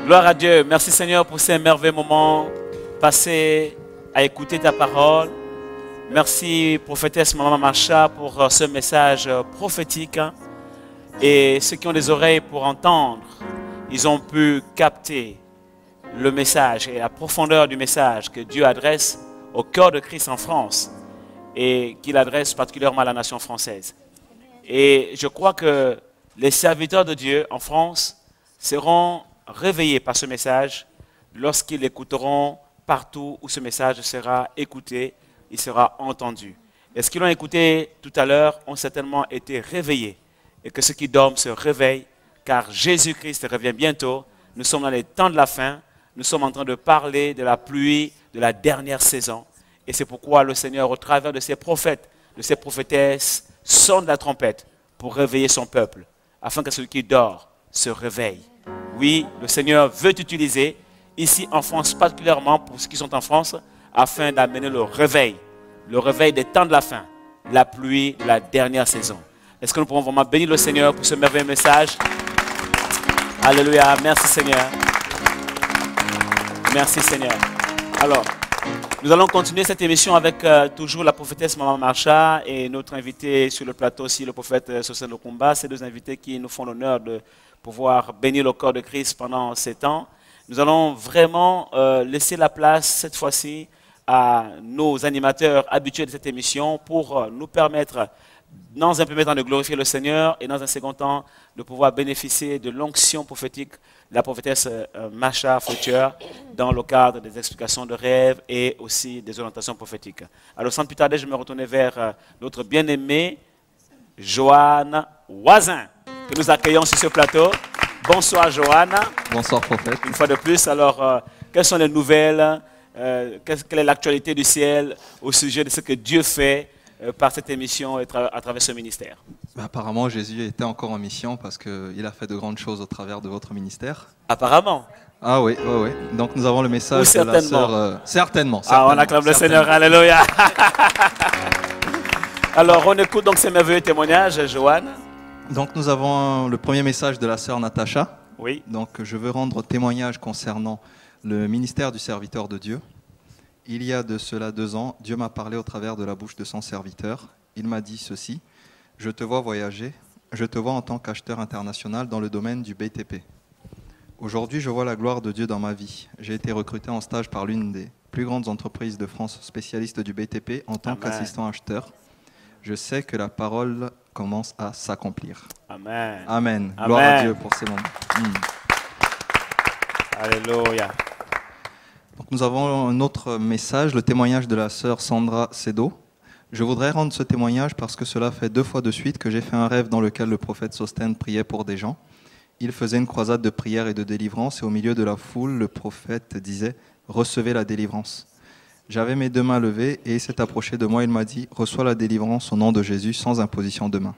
Gloire à Dieu. Merci Seigneur pour ces merveilleux moments passés à écouter ta parole. Merci prophétesse Maman Macha pour ce message prophétique. Et ceux qui ont des oreilles pour entendre, ils ont pu capter le message et la profondeur du message que Dieu adresse au cœur de Christ en France et qu'il adresse particulièrement à la nation française. Et je crois que les serviteurs de Dieu en France seront réveillés par ce message lorsqu'ils l'écouteront partout où ce message sera écouté, il sera entendu. Et ceux qui l'ont écouté tout à l'heure ont certainement été réveillés. Et que ceux qui dorment se réveillent, car Jésus-Christ revient bientôt. Nous sommes dans les temps de la fin. Nous sommes en train de parler de la pluie de la dernière saison. Et c'est pourquoi le Seigneur, au travers de ses prophètes, de ses prophétesses, sonne la trompette pour réveiller son peuple, afin que celui qui dort se réveille. Oui, le Seigneur veut t'utiliser, ici en France particulièrement, pour ceux qui sont en France, afin d'amener le réveil des temps de la fin, la pluie de la dernière saison. Est-ce que nous pouvons vraiment bénir le Seigneur pour ce merveilleux message? Alléluia, merci Seigneur. Merci Seigneur. Alors, nous allons continuer cette émission avec toujours la prophétesse Maman Macha et notre invité sur le plateau aussi, le prophète Sosen Lokumba. Ces deux invités qui nous font l'honneur de pouvoir bénir le corps de Christ pendant ces temps. Nous allons vraiment laisser la place cette fois-ci à nos animateurs habitués de cette émission pour nous permettre, dans un premier temps, de glorifier le Seigneur et dans un second temps, de pouvoir bénéficier de l'onction prophétique de la prophétesse Macha Fletcher dans le cadre des explications de rêves et aussi des orientations prophétiques. Alors, sans plus tarder, je me retourne vers notre bien-aimée Joanne Wazin, que nous accueillons sur ce plateau. Bonsoir Joanne. Bonsoir prophète. Une fois de plus, alors, quelles sont les nouvelles, quelle est l'actualité du ciel au sujet de ce que Dieu fait par cette émission et à travers ce ministère? Apparemment, Jésus était encore en mission parce qu'il a fait de grandes choses au travers de votre ministère. Apparemment. Ah oui, oui, oui. Donc nous avons le message de la sœur. Certainement. Ah, on acclame le Seigneur, alléluia. Alors, on écoute donc ces merveilleux témoignages, Joanne. Donc nous avons le premier message de la sœur Natacha. Oui. Donc je veux rendre témoignage concernant le ministère du serviteur de Dieu. Il y a de cela 2 ans, Dieu m'a parlé au travers de la bouche de son serviteur. Il m'a dit ceci: je te vois voyager, je te vois en tant qu'acheteur international dans le domaine du BTP. Aujourd'hui, je vois la gloire de Dieu dans ma vie. J'ai été recruté en stage par l'une des plus grandes entreprises de France spécialistes du BTP en tant qu'assistant acheteur. Je sais que la parole commence à s'accomplir. Amen. Amen. Gloire à Dieu pour ces moments. Alléluia. Donc nous avons un autre message, le témoignage de la sœur Sandra Sedo. Je voudrais rendre ce témoignage parce que cela fait 2 fois de suite que j'ai fait un rêve dans lequel le prophète Sosten priait pour des gens. Il faisait une croisade de prière et de délivrance et au milieu de la foule, le prophète disait « Recevez la délivrance ». J'avais mes 2 mains levées et il s'est approché de moi, il m'a dit « Reçois la délivrance au nom de Jésus sans imposition de main ».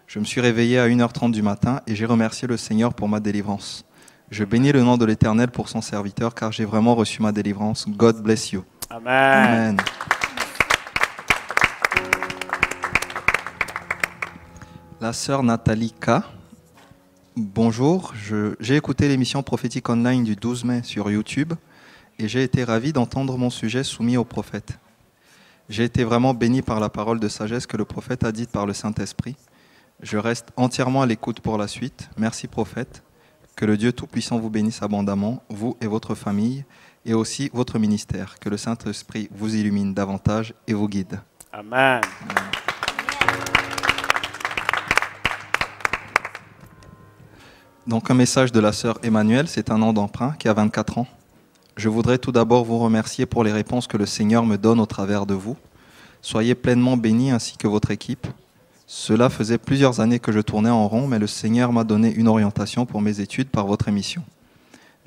Je me suis réveillé à 1h30 du matin et j'ai remercié le Seigneur pour ma délivrance. Je bénis le nom de l'Éternel pour son serviteur car j'ai vraiment reçu ma délivrance. God bless you. Amen. Amen. La sœur Nathalie K. Bonjour, j'ai écouté l'émission prophétique online du 12 mai sur YouTube et j'ai été ravi d'entendre mon sujet soumis au prophète. J'ai été vraiment béni par la parole de sagesse que le prophète a dite par le Saint-Esprit. Je reste entièrement à l'écoute pour la suite. Merci prophète. Que le Dieu Tout-Puissant vous bénisse abondamment, vous et votre famille, et aussi votre ministère. Que le Saint-Esprit vous illumine davantage et vous guide. Amen. Donc un message de la sœur Emmanuelle, c'est un nom d'emprunt qui a 24 ans. Je voudrais tout d'abord vous remercier pour les réponses que le Seigneur me donne au travers de vous. Soyez pleinement bénis ainsi que votre équipe. Cela faisait plusieurs années que je tournais en rond, mais le Seigneur m'a donné une orientation pour mes études par votre émission.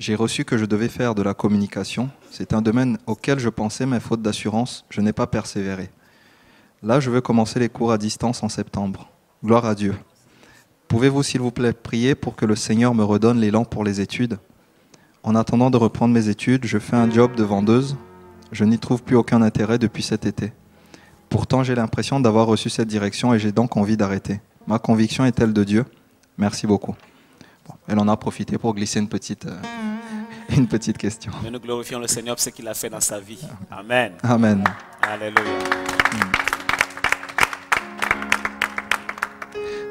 J'ai reçu que je devais faire de la communication. C'est un domaine auquel je pensais, mais faute d'assurance, je n'ai pas persévéré. Là, je veux commencer les cours à distance en septembre. Gloire à Dieu. Pouvez-vous, s'il vous plaît, prier pour que le Seigneur me redonne l'élan pour les études? En attendant de reprendre mes études, je fais un job de vendeuse. Je n'y trouve plus aucun intérêt depuis cet été. Pourtant, j'ai l'impression d'avoir reçu cette direction et j'ai donc envie d'arrêter. Ma conviction est-elle de Dieu? Merci beaucoup. Bon, elle en a profité pour glisser une petite une petite question. Mais nous glorifions le Seigneur pour ce qu'il a fait dans sa vie. Amen. Amen. Alléluia.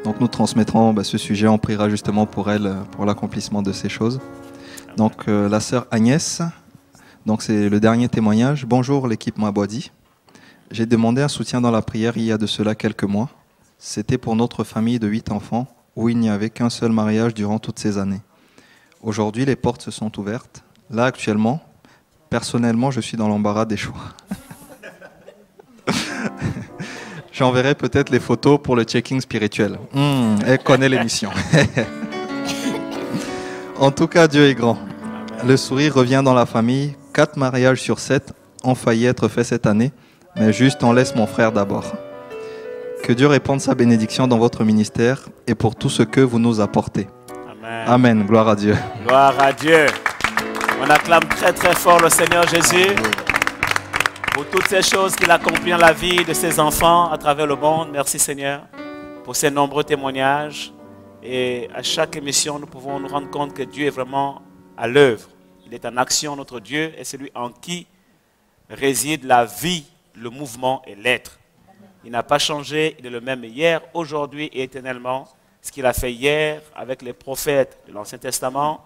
Donc nous transmettrons ce sujet, on priera justement pour elle, pour l'accomplissement de ces choses. Donc la sœur Agnès, donc c'est le dernier témoignage. Bonjour l'équipe Mabwadi. J'ai demandé un soutien dans la prière il y a de cela quelques mois. C'était pour notre famille de 8 enfants où il n'y avait qu'un seul mariage durant toutes ces années. Aujourd'hui, les portes se sont ouvertes. Là, actuellement, personnellement, je suis dans l'embarras des choix. J'enverrai peut-être les photos pour le checking spirituel. Elle connaît l'émission. En tout cas, Dieu est grand. Le sourire revient dans la famille. 4 mariages sur 7 ont failli être faits cette année. Mais juste, on laisse mon frère d'abord. Que Dieu répande sa bénédiction dans votre ministère et pour tout ce que vous nous apportez. Amen. Amen. Gloire à Dieu. Gloire à Dieu. On acclame très très fort le Seigneur Jésus pour toutes ces choses qu'il accomplit dans la vie de ses enfants à travers le monde. Merci Seigneur pour ces nombreux témoignages. Et à chaque émission, nous pouvons nous rendre compte que Dieu est vraiment à l'œuvre. Il est en action, notre Dieu, et c'est lui en qui réside la vie, le mouvement et l'être. Il n'a pas changé, il est le même hier, aujourd'hui et éternellement. Ce qu'il a fait hier avec les prophètes de l'Ancien Testament,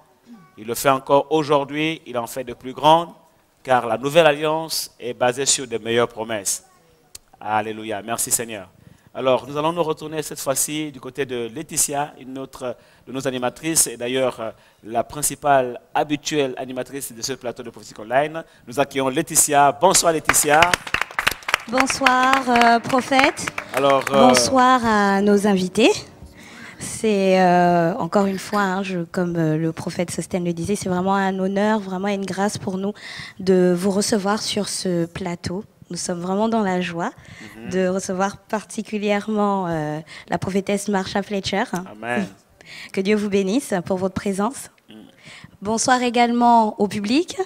il le fait encore aujourd'hui, il en fait de plus grandes, car la nouvelle alliance est basée sur de meilleures promesses. Alléluia, merci Seigneur. Alors, nous allons nous retourner cette fois-ci du côté de Laetitia, une autre de nos animatrices, et d'ailleurs la principale habituelle animatrice de ce plateau de Prophétique Online. Nous accueillons Laetitia. Bonsoir Laetitia. Bonsoir prophète. Alors, bonsoir à nos invités. C'est encore une fois, comme le prophète Sostène le disait, c'est vraiment un honneur, vraiment une grâce pour nous de vous recevoir sur ce plateau. Nous sommes vraiment dans la joie de recevoir particulièrement la prophétesse Marsha Fletcher. Amen. Que Dieu vous bénisse pour votre présence. Bonsoir également au public.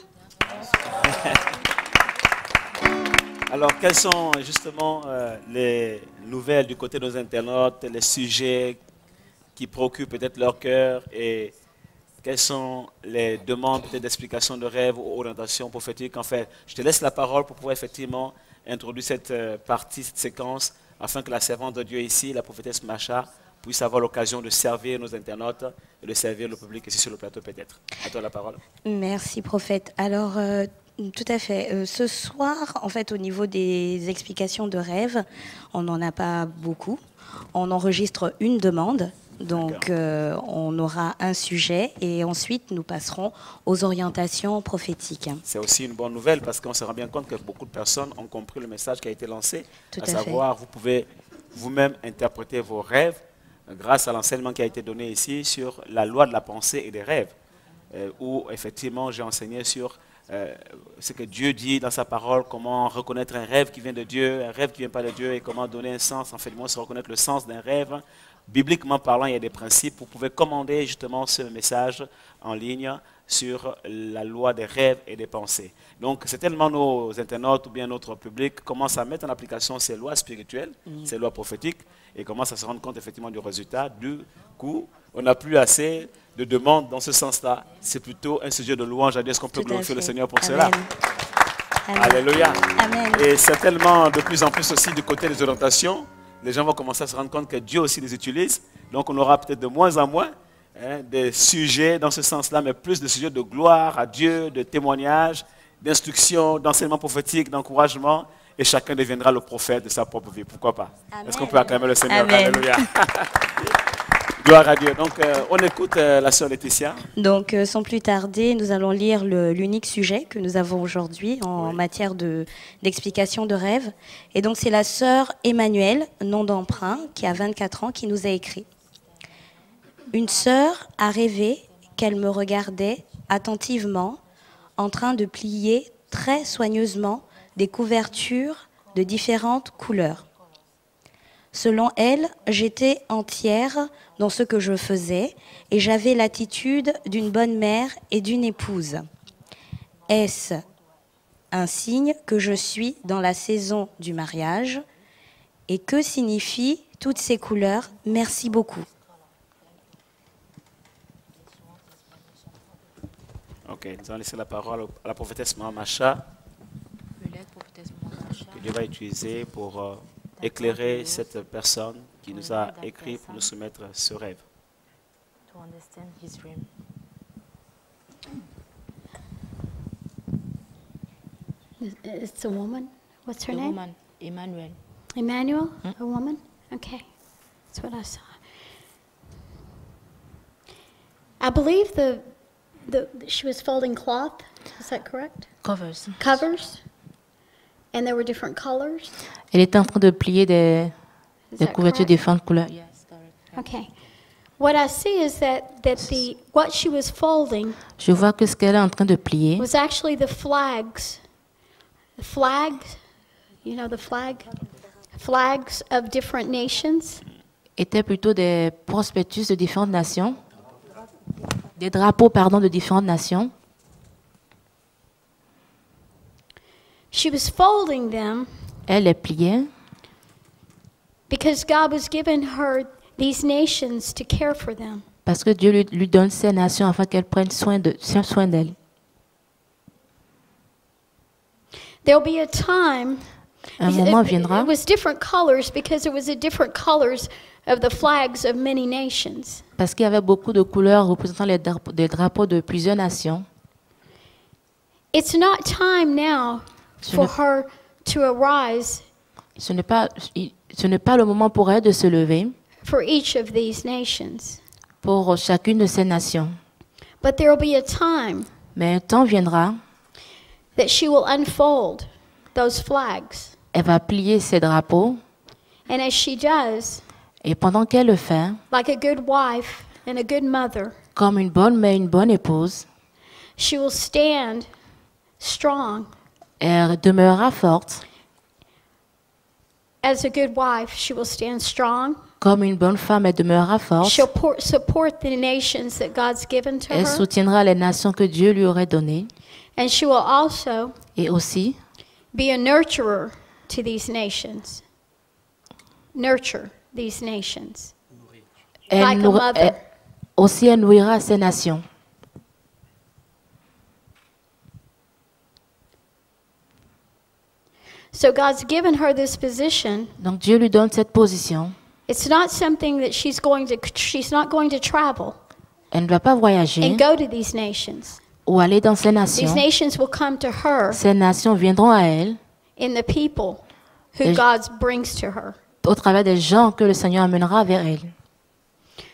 Alors, quelles sont justement les nouvelles du côté de nos internautes, les sujets qui préoccupent peut-être leur cœur et quelles sont les demandes peut-être d'explication de rêve ou orientation prophétique? En fait, je te laisse la parole pour pouvoir effectivement introduire cette partie, cette séquence, afin que la servante de Dieu ici, la prophétesse Marsha, puisse avoir l'occasion de servir nos internautes et de servir le public ici sur le plateau peut-être. À toi la parole. Merci prophète. Alors, tout à fait. Ce soir, en fait, au niveau des explications de rêve, on n'en a pas beaucoup. On enregistre une demande. Donc, on aura un sujet et ensuite, nous passerons aux orientations prophétiques. C'est aussi une bonne nouvelle parce qu'on se rend bien compte que beaucoup de personnes ont compris le message qui a été lancé, à savoir, vous pouvez vous-même interpréter vos rêves grâce à l'enseignement qui a été donné ici sur la loi de la pensée et des rêves, où effectivement j'ai enseigné sur ce que Dieu dit dans sa parole, comment reconnaître un rêve qui vient de Dieu, un rêve qui ne vient pas de Dieu et comment donner un sens, en fait, moi, c'est reconnaître le sens d'un rêve. Bibliquement parlant, il y a des principes. Vous pouvez commander justement ce message en ligne sur la loi des rêves et des pensées. Donc, c'est tellement nos internautes ou bien notre public commencent à mettre en application ces lois spirituelles, ces lois prophétiques, et commencent à se rendre compte effectivement du résultat. Du coup, on n'a plus assez de demandes dans ce sens-là. C'est plutôt un sujet de louange à Dieu. Est-ce qu'on peut glorifier le Seigneur pour cela? Amen. Alléluia. Amen. Et certainement, de plus en plus aussi du côté des orientations, les gens vont commencer à se rendre compte que Dieu aussi les utilise. Donc, on aura peut-être de moins en moins des sujets dans ce sens-là, mais plus de sujets de gloire à Dieu, de témoignages, d'instruction, d'enseignement prophétique, d'encouragement. Et chacun deviendra le prophète de sa propre vie. Pourquoi pas? Est-ce qu'on peut acclamer le Seigneur? Amen. Alléluia. Gloire à Dieu. Donc, on écoute la sœur Laetitia. Donc, sans plus tarder, nous allons lire l'unique sujet que nous avons aujourd'hui en matière d'explication de rêve. Et donc, c'est la sœur Emmanuelle, nom d'emprunt, qui a 24 ans, qui nous a écrit. Une sœur a rêvé qu'elle me regardait attentivement en train de plier très soigneusement des couvertures de différentes couleurs. Selon elle, j'étais entière dans ce que je faisais et j'avais l'attitude d'une bonne mère et d'une épouse. Est-ce un signe que je suis dans la saison du mariage? Et que signifient toutes ces couleurs? Merci beaucoup. Ok. Ok, nous allons laisser la parole à la prophétesse Maman Macha, que Dieu va utiliser pour éclairer cette personne qui nous a écrit pour nous soumettre ce rêve. To understand his dream. It's a woman. What's her The name? woman, Emmanuel. Emmanuel? A woman? Okay. That's what I saw. I believe she was folding cloth. Is that correct? Covers. Covers. And there were different colors. Elle était en train de plier des Is couvertures that correct? de différentes couleurs. Yes, correct. Okay. What I see is that what she was folding Je vois que ce qu'elle est en train de plier, was actually the flags. The flags, you know the flags of different nations. étaient plutôt des prospectus de différentes nations, des drapeaux, pardon, de différentes nations. She was folding them Elle les pliait because God was giving her these nations to care for them. parce que Dieu lui donne ces nations afin qu'elle prenne soin d'elle. There'll be a time. Un moment It viendra, was different colors because it was the different colors of the flags of many nations. parce qu'il y avait beaucoup de couleurs représentant des drapeaux de plusieurs nations. It's not time now for her to arise Ce n'est pas le moment pour elle de se lever for each of these nations. pour chacune de ces nations. But there will be a time Mais un temps viendra, that she will unfold those flags. elle va plier ses drapeaux And as she does, et pendant qu'elle le fait, like a good wife and a good mother, comme une bonne mère, une bonne épouse, she will stand strong. elle demeurera forte. As a good wife, she will stand strong. Comme une bonne femme, elle demeurera forte. She'll support the nations that God's given to Elle her. soutiendra les nations que Dieu lui aurait données. And she will also Et aussi, be a nurturer to these nations. Nurture these nations. Like a mother. elle nourrira ces nations. So God's given her this position. Donc Dieu lui donne cette position. It's not something that she's not going to travel Elle ne va pas voyager and go to these nations. ou aller dans ces These nations. nations will come to her Ces nations viendront à elle in the people who Et- God brings to her. au travers des gens que le Seigneur amènera vers elle.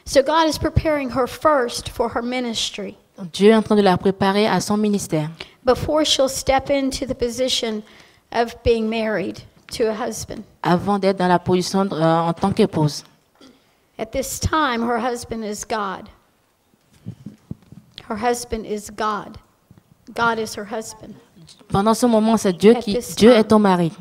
So God is preparing her first for her ministry Donc, Dieu est en train de la préparer à son ministère before she'll step into the position of being married to a husband. avant d'être dans la position en tant qu'épouse. At this time, her husband is God. Her husband is God. God is her husband. Pendant ce moment, c'est Dieu At qui this Dieu time. est ton mari.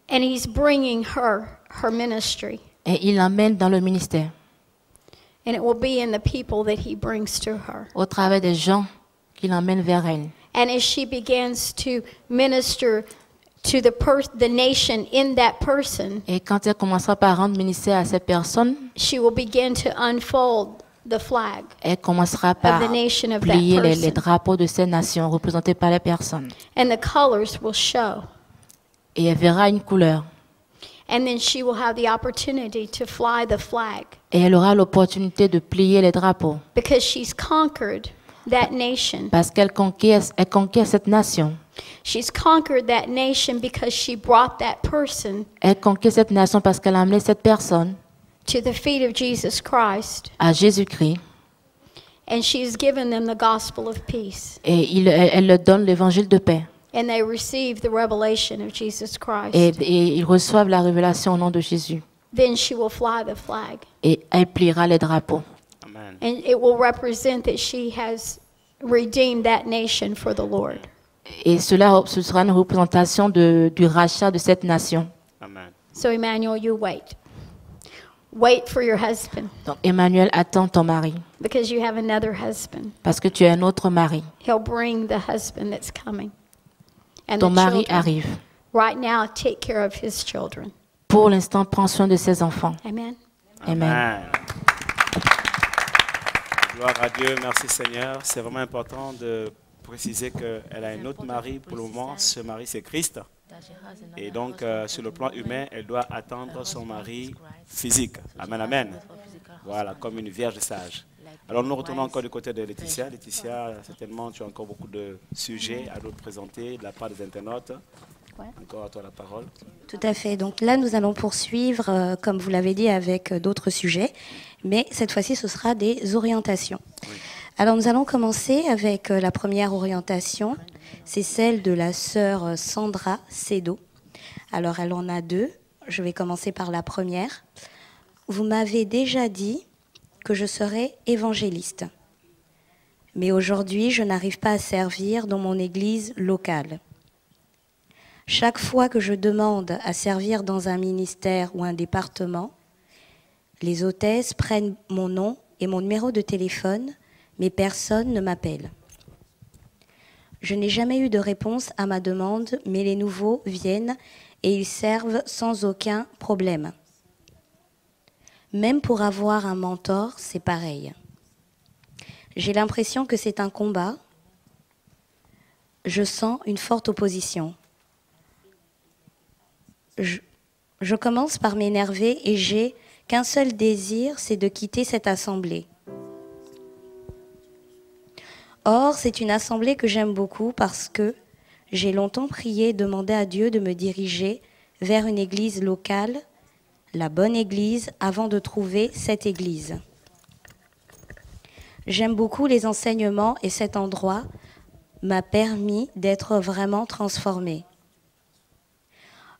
And he's bringing her ministry. Et il l'emmène dans le ministère And it will be in the people that he brings to her. au travers des gens qu'il emmène vers elle. And as she begins to minister to the nation in that person, Et quand elle commencera par rendre ministère à ces personnes, she will begin to unfold the flag elle commencera of par the nation of that plier les person. drapeaux de ces nations représentées par les personnes. And the colors will show. Et elle verra une couleur. And then she will have the opportunity to fly the flag Et elle aura l'opportunité de plier les drapeaux. because she's conquered that nation. Parce qu'elle conquiert cette nation. She's conquered that nation because she brought that person Elle conquiert cette nation parce qu'elle a amené cette personne to the feet of Jesus Christ. à Jésus-Christ. And she's given them the gospel of peace. Et elle leur donne l'évangile de paix. And they receive the revelation of Jesus Christ. Et ils reçoivent la révélation au nom de Jésus. Then she will fly the flag. Et elle pliera les drapeaux. Amen. And it will represent that she has redeemed that nation for the Lord. Et ce sera une représentation du rachat de cette nation. Amen. So, Emmanuel, you wait. Wait for your husband Donc Emmanuel, attend ton mari. because you have another husband. Parce que tu as un autre mari. He'll bring the husband that's coming. And Ton the mari children. arrive. Right now, take care of his children. Pour l'instant, prends soin de ses enfants. Amen. Amen. Amen. Gloire à Dieu, merci Seigneur. C'est vraiment important de préciser qu'elle a un autre mari pour le moment. Ce mari, c'est Christ. Et donc, sur le plan humain, elle doit attendre son mari physique. Amen, amen. Voilà, comme une vierge sage. Alors, nous retournons encore du côté de Laetitia. Laetitia, certainement, tu as encore beaucoup de sujets à nous présenter de la part des internautes. Encore à toi la parole. Tout à fait. Donc là, nous allons poursuivre, comme vous l'avez dit, avec d'autres sujets. Mais cette fois-ci, ce sera des orientations. Oui. Alors, nous allons commencer avec la première orientation. C'est celle de la sœur Sandra Sedo. Alors, elle en a deux. Je vais commencer par la première. Vous m'avez déjà dit que je serais évangéliste. Mais aujourd'hui, je n'arrive pas à servir dans mon église locale. Chaque fois que je demande à servir dans un ministère ou un département, les hôtesses prennent mon nom et mon numéro de téléphone, mais personne ne m'appelle. Je n'ai jamais eu de réponse à ma demande, mais les nouveaux viennent et ils servent sans aucun problème. Même pour avoir un mentor, c'est pareil. J'ai l'impression que c'est un combat. Je sens une forte opposition. Je commence par m'énerver et j'ai qu'un seul désir, c'est de quitter cette assemblée. Or, c'est une assemblée que j'aime beaucoup parce que j'ai longtemps prié et demandé à Dieu de me diriger vers une église locale, la bonne église, avant de trouver cette église. J'aime beaucoup les enseignements et cet endroit m'a permis d'être vraiment transformée.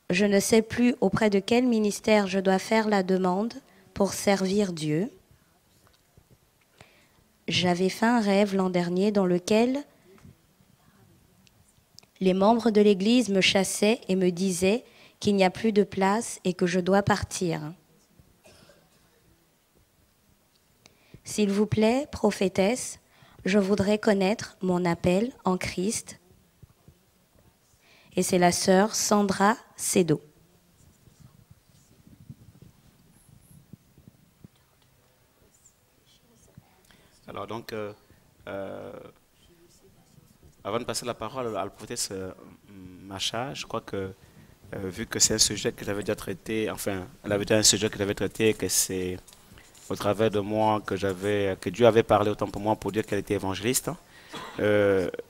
Je ne sais plus auprès de quel ministère je dois faire la demande pour servir Dieu. J'avais fait un rêve l'an dernier dans lequel les membres de l'Église me chassaient et me disaient qu'il n'y a plus de place et que je dois partir. S'il vous plaît, prophétesse, je voudrais connaître mon appel en Christ. Et c'est la sœur Sandra Sedo. Alors donc, avant de passer la parole à la prophétesse Macha, je crois que vu que c'est un sujet que j'avais déjà traité, enfin, elle avait déjà un sujet que j'avais traité, que c'est au travers de moi que Dieu avait parlé autant pour moi pour dire qu'elle était évangéliste.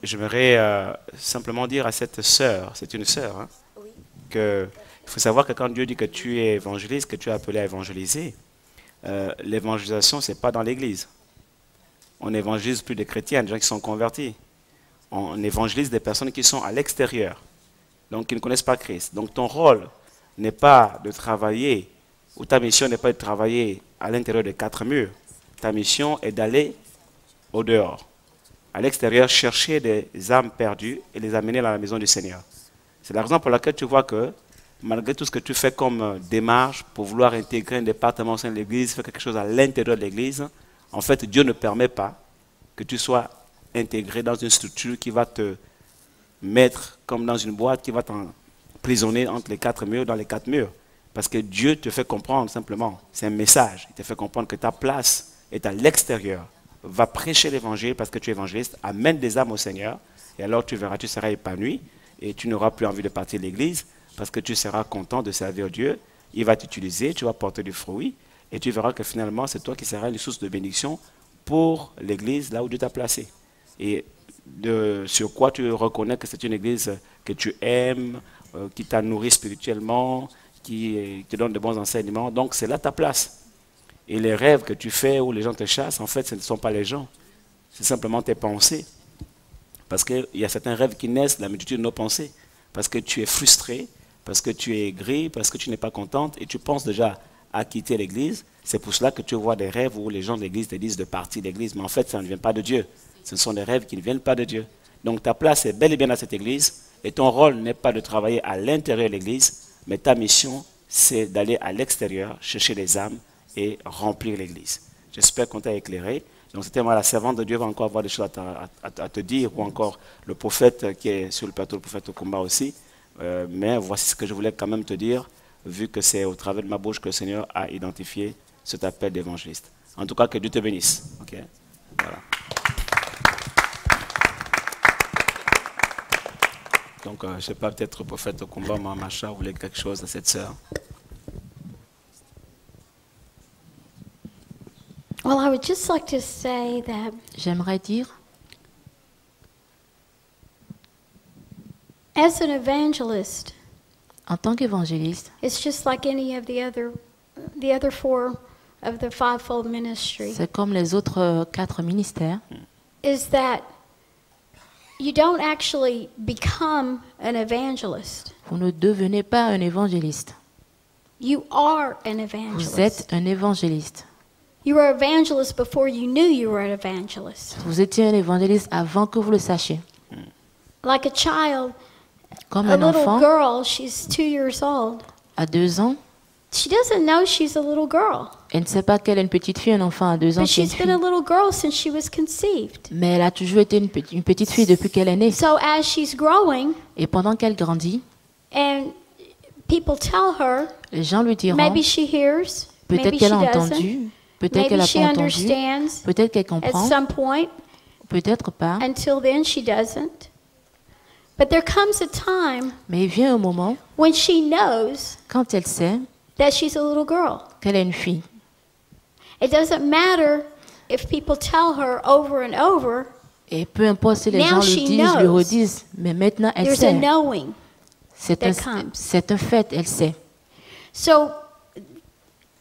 J'aimerais simplement dire à cette sœur, c'est une sœur, hein, oui, qu'il faut savoir que quand Dieu dit que tu es évangéliste, que tu es appelé à évangéliser, l'évangélisation, ce n'est pas dans l'église. On évangélise plus des chrétiens, des gens qui sont convertis. On évangélise des personnes qui sont à l'extérieur, donc qui ne connaissent pas Christ. Donc ton rôle n'est pas de travailler, ou ta mission n'est pas de travailler à l'intérieur des quatre murs. Ta mission est d'aller au dehors, à l'extérieur, chercher des âmes perdues et les amener dans la maison du Seigneur. C'est la raison pour laquelle tu vois que, malgré tout ce que tu fais comme démarche pour vouloir intégrer un département au sein de l'Église, faire quelque chose à l'intérieur de l'Église, en fait, Dieu ne permet pas que tu sois intégré dans une structure qui va te mettre comme dans une boîte, qui va t'emprisonner entre les quatre murs, dans les quatre murs. Parce que Dieu te fait comprendre simplement, c'est un message, il te fait comprendre que ta place est à l'extérieur. Va prêcher l'évangile parce que tu es évangéliste, amène des âmes au Seigneur, et alors tu verras, tu seras épanoui, et tu n'auras plus envie de partir de l'église, parce que tu seras content de servir Dieu, il va t'utiliser, tu vas porter du fruit, et tu verras que finalement, c'est toi qui seras une source de bénédiction pour l'église, là où Dieu t'a placé. Et sur quoi tu reconnais que c'est une église que tu aimes, qui t'a nourri spirituellement, qui te donne de bons enseignements. Donc, c'est là ta place. Et les rêves que tu fais où les gens te chassent, en fait, ce ne sont pas les gens. C'est simplement tes pensées. Parce qu'il y a certains rêves qui naissent de la multitude de nos pensées. Parce que tu es frustré, parce que tu es aigri, parce que tu n'es pas contente et tu penses déjà à quitter l'église. C'est pour cela que tu vois des rêves où les gens de l'église te disent de partir de l'église. Mais en fait, ça ne vient pas de Dieu. Ce sont des rêves qui ne viennent pas de Dieu. Donc ta place est bel et bien dans cette église. Et ton rôle n'est pas de travailler à l'intérieur de l'église, mais ta mission, c'est d'aller à l'extérieur, chercher les âmes et remplir l'église. J'espère qu'on t'a éclairé. Donc c'était moi, la servante de Dieu va encore avoir des choses à te dire, ou encore le prophète qui est sur le plateau, le prophète au combat aussi. Mais voici ce que je voulais quand même te dire, vu que c'est au travers de ma bouche que le Seigneur a identifié cet appel d'évangéliste. En tout cas, que Dieu te bénisse. Okay? Donc, je ne sais pas, peut-être prophète au combat, Maman Macha voulait quelque chose à cette sœur. Well, I would just like to say that J'aimerais dire, as an evangelist, en tant qu'évangéliste, it's just like any of the other four of the fivefold ministry, c'est comme les autres 4 ministères. is that you don't actually become an evangelist. Vous ne devenez pas un évangéliste. You are an Vous evangelist. êtes un évangéliste. You were an evangelist before you knew you were an evangelist. Vous étiez un évangéliste avant que vous le sachiez. Like a child, Comme a un little enfant, girl, she's 2 years old. à 2 ans, She doesn't know she's a little girl, elle ne sait pas qu'elle est une petite fille, un enfant à 2 ans but qui est une she's been a fille. little girl since she was conceived. Mais elle a toujours été une petite fille depuis qu'elle est née. So as she's growing, Et pendant qu'elle grandit, and people tell her, les gens lui diront, maybe she hears, peut-être maybe she qu'elle a doesn't, entendu, peut-être qu'elle maybe n'a she pas entendu, understands peut-être qu'elle at comprend, some point. peut-être pas. Until then, she doesn't. But there comes a time Mais il vient un moment, when she knows quand elle sait that she's a little girl. qu'elle est une fille. It doesn't matter if people tell her over and over. Et peu importe si les Now gens she le disent, lui knows. redisent, mais maintenant elle There's a sait. knowing. C'est that comes. un fait, elle sait. So,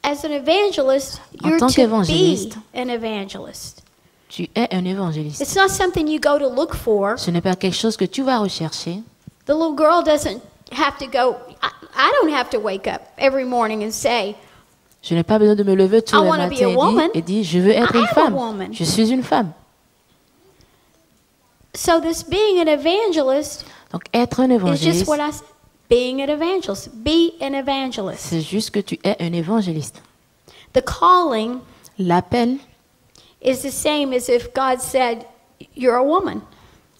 as an evangelist, En you're tant to be qu'évangéliste, an evangelist. Tu es un évangéliste. It's not something you go to look for. Ce n'est pas quelque chose que tu vas rechercher. The little girl doesn't have to go. I don't have to wake up every morning and say, Je n'ai pas besoin de me lever tous I les wanna be a matins woman. et dire, je veux être I une am a femme. woman. Je suis une femme. so this being an evangelist Donc être un is just évangéliste, what I said. Being an evangelist. Be an evangelist. c'est juste que tu es un évangéliste. The calling L'appel, is the same as if God said, you're a woman.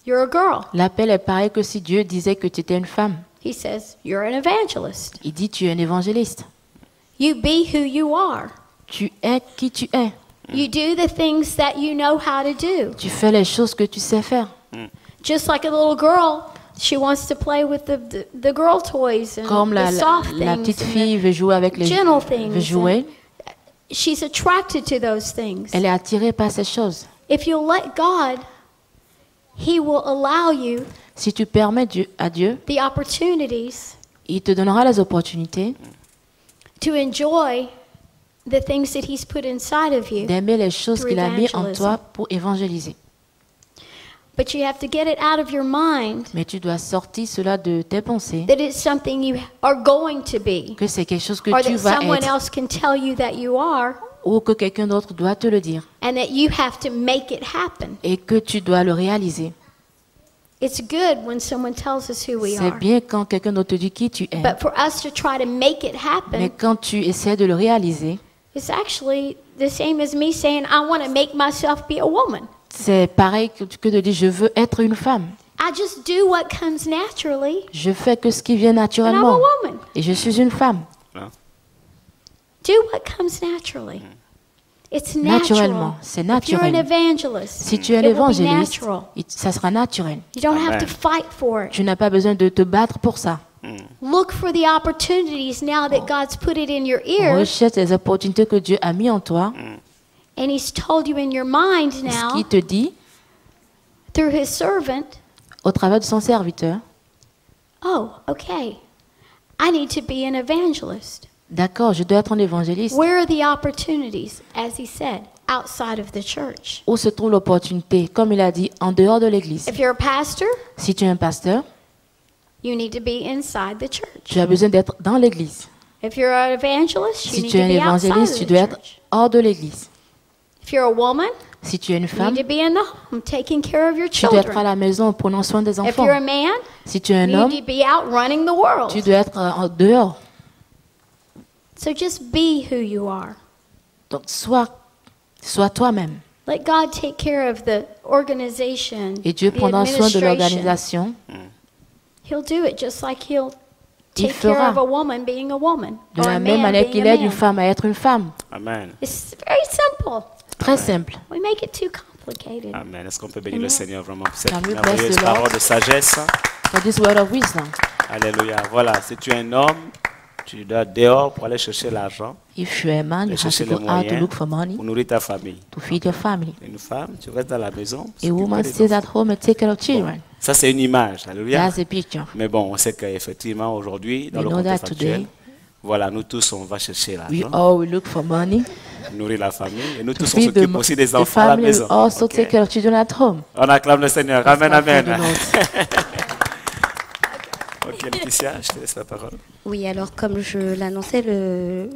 You're a girl. l'appel est pareil que si Dieu disait que tu étais une femme. He says, you're an evangelist. Il dit tu es un évangéliste. You be who you are. Tu es qui tu es. You do the things that you know how to do. Tu fais les choses que tu sais faire. Just like a little girl, she wants to play with the girl toys and Comme the soft la things petite and fille veut jouer avec les gentle things. veut jouer. She's attracted to those things. Elle est attirée par ces choses. If you'll let God, He will allow you Si tu permets à Dieu, the opportunities il te donnera les opportunités to enjoy the things that He's put inside of you. d'aimer les choses Through qu'il a mis en evangelism. toi pour évangéliser. But you have to get it out of your mind Mais tu dois sortir cela de tes pensées, that it's something you are going to be, que c'est quelque chose que or tu that vas someone être, else can tell you that you are, ou que quelqu'un d'autre doit te le dire, and that you have to make it happen. et que tu dois le réaliser. It's good when someone tells us who we C'est are. bien quand quelqu'un d'autre te dit qui tu es, But for us to try to make it mais happen, quand tu essaies de le réaliser, it's actually the same as me saying, I want to make myself be a woman. c'est pareil que de dire je veux être une femme. I just do what comes naturally, Je fais que ce qui vient and I'm a naturellement, woman. et je suis une femme. Do what comes naturally. It's Naturellement, natural. c'est If you're an naturel. evangelist, Si tu es it will be l'évangéliste, natural. ça sera naturel. You don't have Amen. to fight for it. Tu n'as pas besoin de te battre pour ça. Look for the opportunities now that God's put it in your ears, Recherche les opportunités que Dieu a mis en toi, and He's told you in your mind ce now qui te dit, through His servant, au travers de son serviteur, oh, okay, I need to be an evangelist. d'accord, je dois être un évangéliste. Where are the opportunities, as He said, outside of the church? Où se trouve l'opportunité? Comme il a dit, en dehors de l'église. If you're a pastor, Si tu es un pasteur, you need to be inside the church. tu as besoin d'être dans l'église. If you're an evangelist, you Si need tu es to un be outside évangéliste, of tu the dois être church. hors de l'église. If you're a woman, Si tu es une you femme, need to be in the home taking care of your tu dois être à children. la maison prenant soin des If enfants. you're a man, Si tu es un you homme, need to be out running the world. tu dois être en dehors. So just be who you are. Donc, sois toi-même. Let God take care of the organization, Et Dieu the prendra soin de administration. l'organisation. He'll do it just like He'll Il take care fera of a woman being a woman, de or la a même man manière being qu'il a aide une man. femme à être une femme. Amen. It's very simple. Très simple. We make it too complicated. complicated. Amen. Est-ce qu'on peut bénir le Seigneur vraiment pour cette Can we bless merveilleuse the Lord? parole de sagesse? For this word of wisdom. Alléluia. Voilà, si tu es un homme, tu dois dehors pour aller chercher l'argent, If you're a man, you aller have chercher to les go out to moyens look for money pour nourrir ta famille. to feed your family. Une femme, tu restes dans la maison. A s'occuper woman des stays enfants. at home and take care of children. Ça, c'est une image. Alléluia. That's a picture. Mais bon, on sait qu'effectivement, aujourd'hui, dans We le know that contexte actuel, today. voilà, nous tous, on va chercher We l'argent, all will look for money nourrir la famille, et nous to tous, on feed s'occupe aussi des the enfants à la family. maison. Will also Ok. take care of children at home. On acclame le Seigneur. Amen, That's amen. what God knows. Ok, Laetitia, je te laisse la parole. Oui, alors comme je l'annonçais,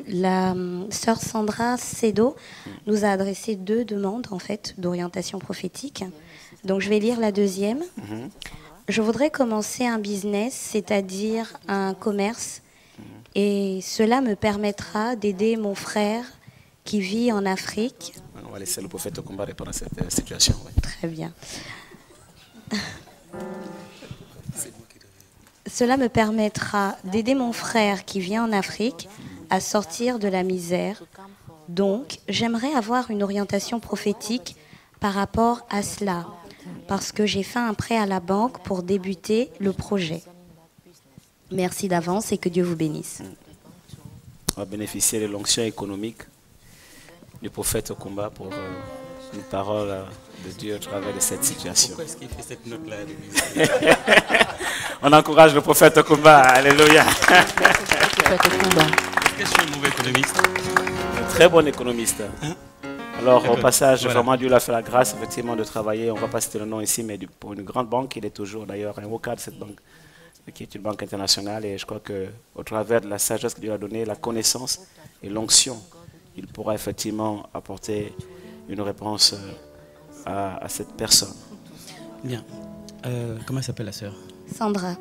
la sœur Sandra Sedo nous a adressé 2 demandes en fait d'orientation prophétique. Donc je vais lire la deuxième. Je voudrais commencer un business, c'est-à-dire un commerce, et cela me permettra d'aider mon frère qui vit en Afrique. On va laisser le prophète au combat répondre à cette situation. ouais. Très bien. Cela me permettra d'aider mon frère qui vient en Afrique à sortir de la misère. Donc, j'aimerais avoir une orientation prophétique par rapport à cela, parce que j'ai fait un prêt à la banque pour débuter le projet. Merci d'avance et que Dieu vous bénisse. On va bénéficier de l'onction économique du prophète au combat pour une parole de Dieu au travers de cette situation. Pourquoi est-ce qu'il fait cette note-là? On encourage le prophète au combat. Alléluia. Prophet Okumba. Est-ce que je suis un mauvais économiste? Un très bon économiste. Alors, au D'accord. passage, Voilà. vraiment, Dieu l'a fait la grâce, effectivement, de travailler. On ne va pas citer le nom ici, mais pour une grande banque, il est toujours d'ailleurs un haut cadre de cette banque, qui est une banque internationale. Et je crois qu'au travers de la sagesse que Dieu a donnée, la connaissance et l'onction, il pourra effectivement apporter une réponse à cette personne. Bien. Comment s'appelle la sœur? Sandra.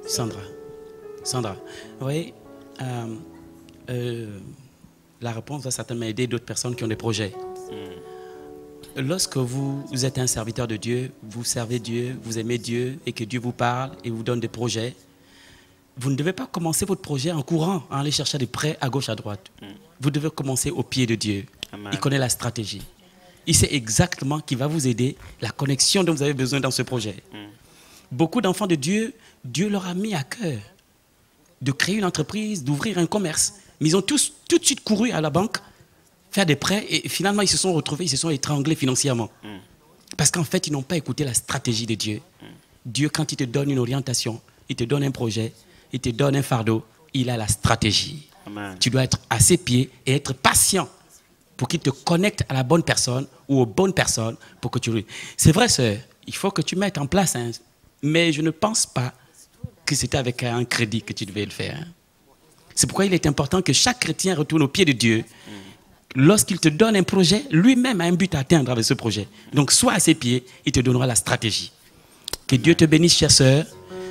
Sandra. Sandra. Oui. La réponse va certainement aider d'autres personnes qui ont des projets. Lorsque vous êtes un serviteur de Dieu, vous servez Dieu, vous aimez Dieu et que Dieu vous parle et vous donne des projets, vous ne devez pas commencer votre projet en courant, en aller chercher des prêts à gauche, à droite. Vous devez commencer au pied de Dieu. Amen. Il connaît la stratégie. Il sait exactement qui va vous aider, la connexion dont vous avez besoin dans ce projet. Beaucoup d'enfants de Dieu, Dieu leur a mis à cœur de créer une entreprise, d'ouvrir un commerce. Mais ils ont tous tout de suite couru à la banque, faire des prêts, et finalement ils se sont retrouvés, ils se sont étranglés financièrement. Parce qu'en fait, ils n'ont pas écouté la stratégie de Dieu. Dieu, quand il te donne une orientation, il te donne un projet, il te donne un fardeau, il a la stratégie. Amen. Tu dois être à ses pieds et être patient pour qu'il te connecte à la bonne personne ou aux bonnes personnes pour que tu... C'est vrai, sœur, il faut que tu mettes en place, mais je ne pense pas que c'était avec un crédit que tu devais le faire. C'est pourquoi il est important que chaque chrétien retourne au pied de Dieu. Lorsqu'il te donne un projet, lui-même a un but à atteindre avec ce projet. Donc, sois à ses pieds, il te donnera la stratégie. Que Dieu te bénisse, chère sœur.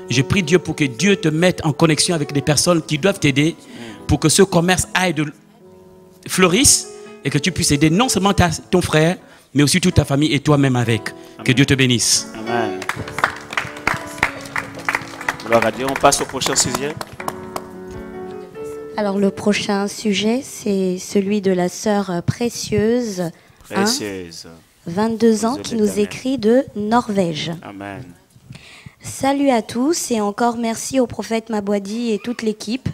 Je prie Dieu pour que Dieu te mette en connexion avec des personnes qui doivent t'aider pour que ce commerce aille fleurisse et que tu puisses aider non seulement ton frère, mais aussi toute ta famille et toi-même avec. Amen. Que Dieu te bénisse. Amen. Gloire à Dieu. On passe au prochain sujet. Alors le prochain sujet, c'est celui de la sœur Précieuse, Précieuse. 22 ans, Désolé, qui nous Daniel. écrit de Norvège. Amen. Salut à tous et encore merci au prophète Mabwadi et toute l'équipe.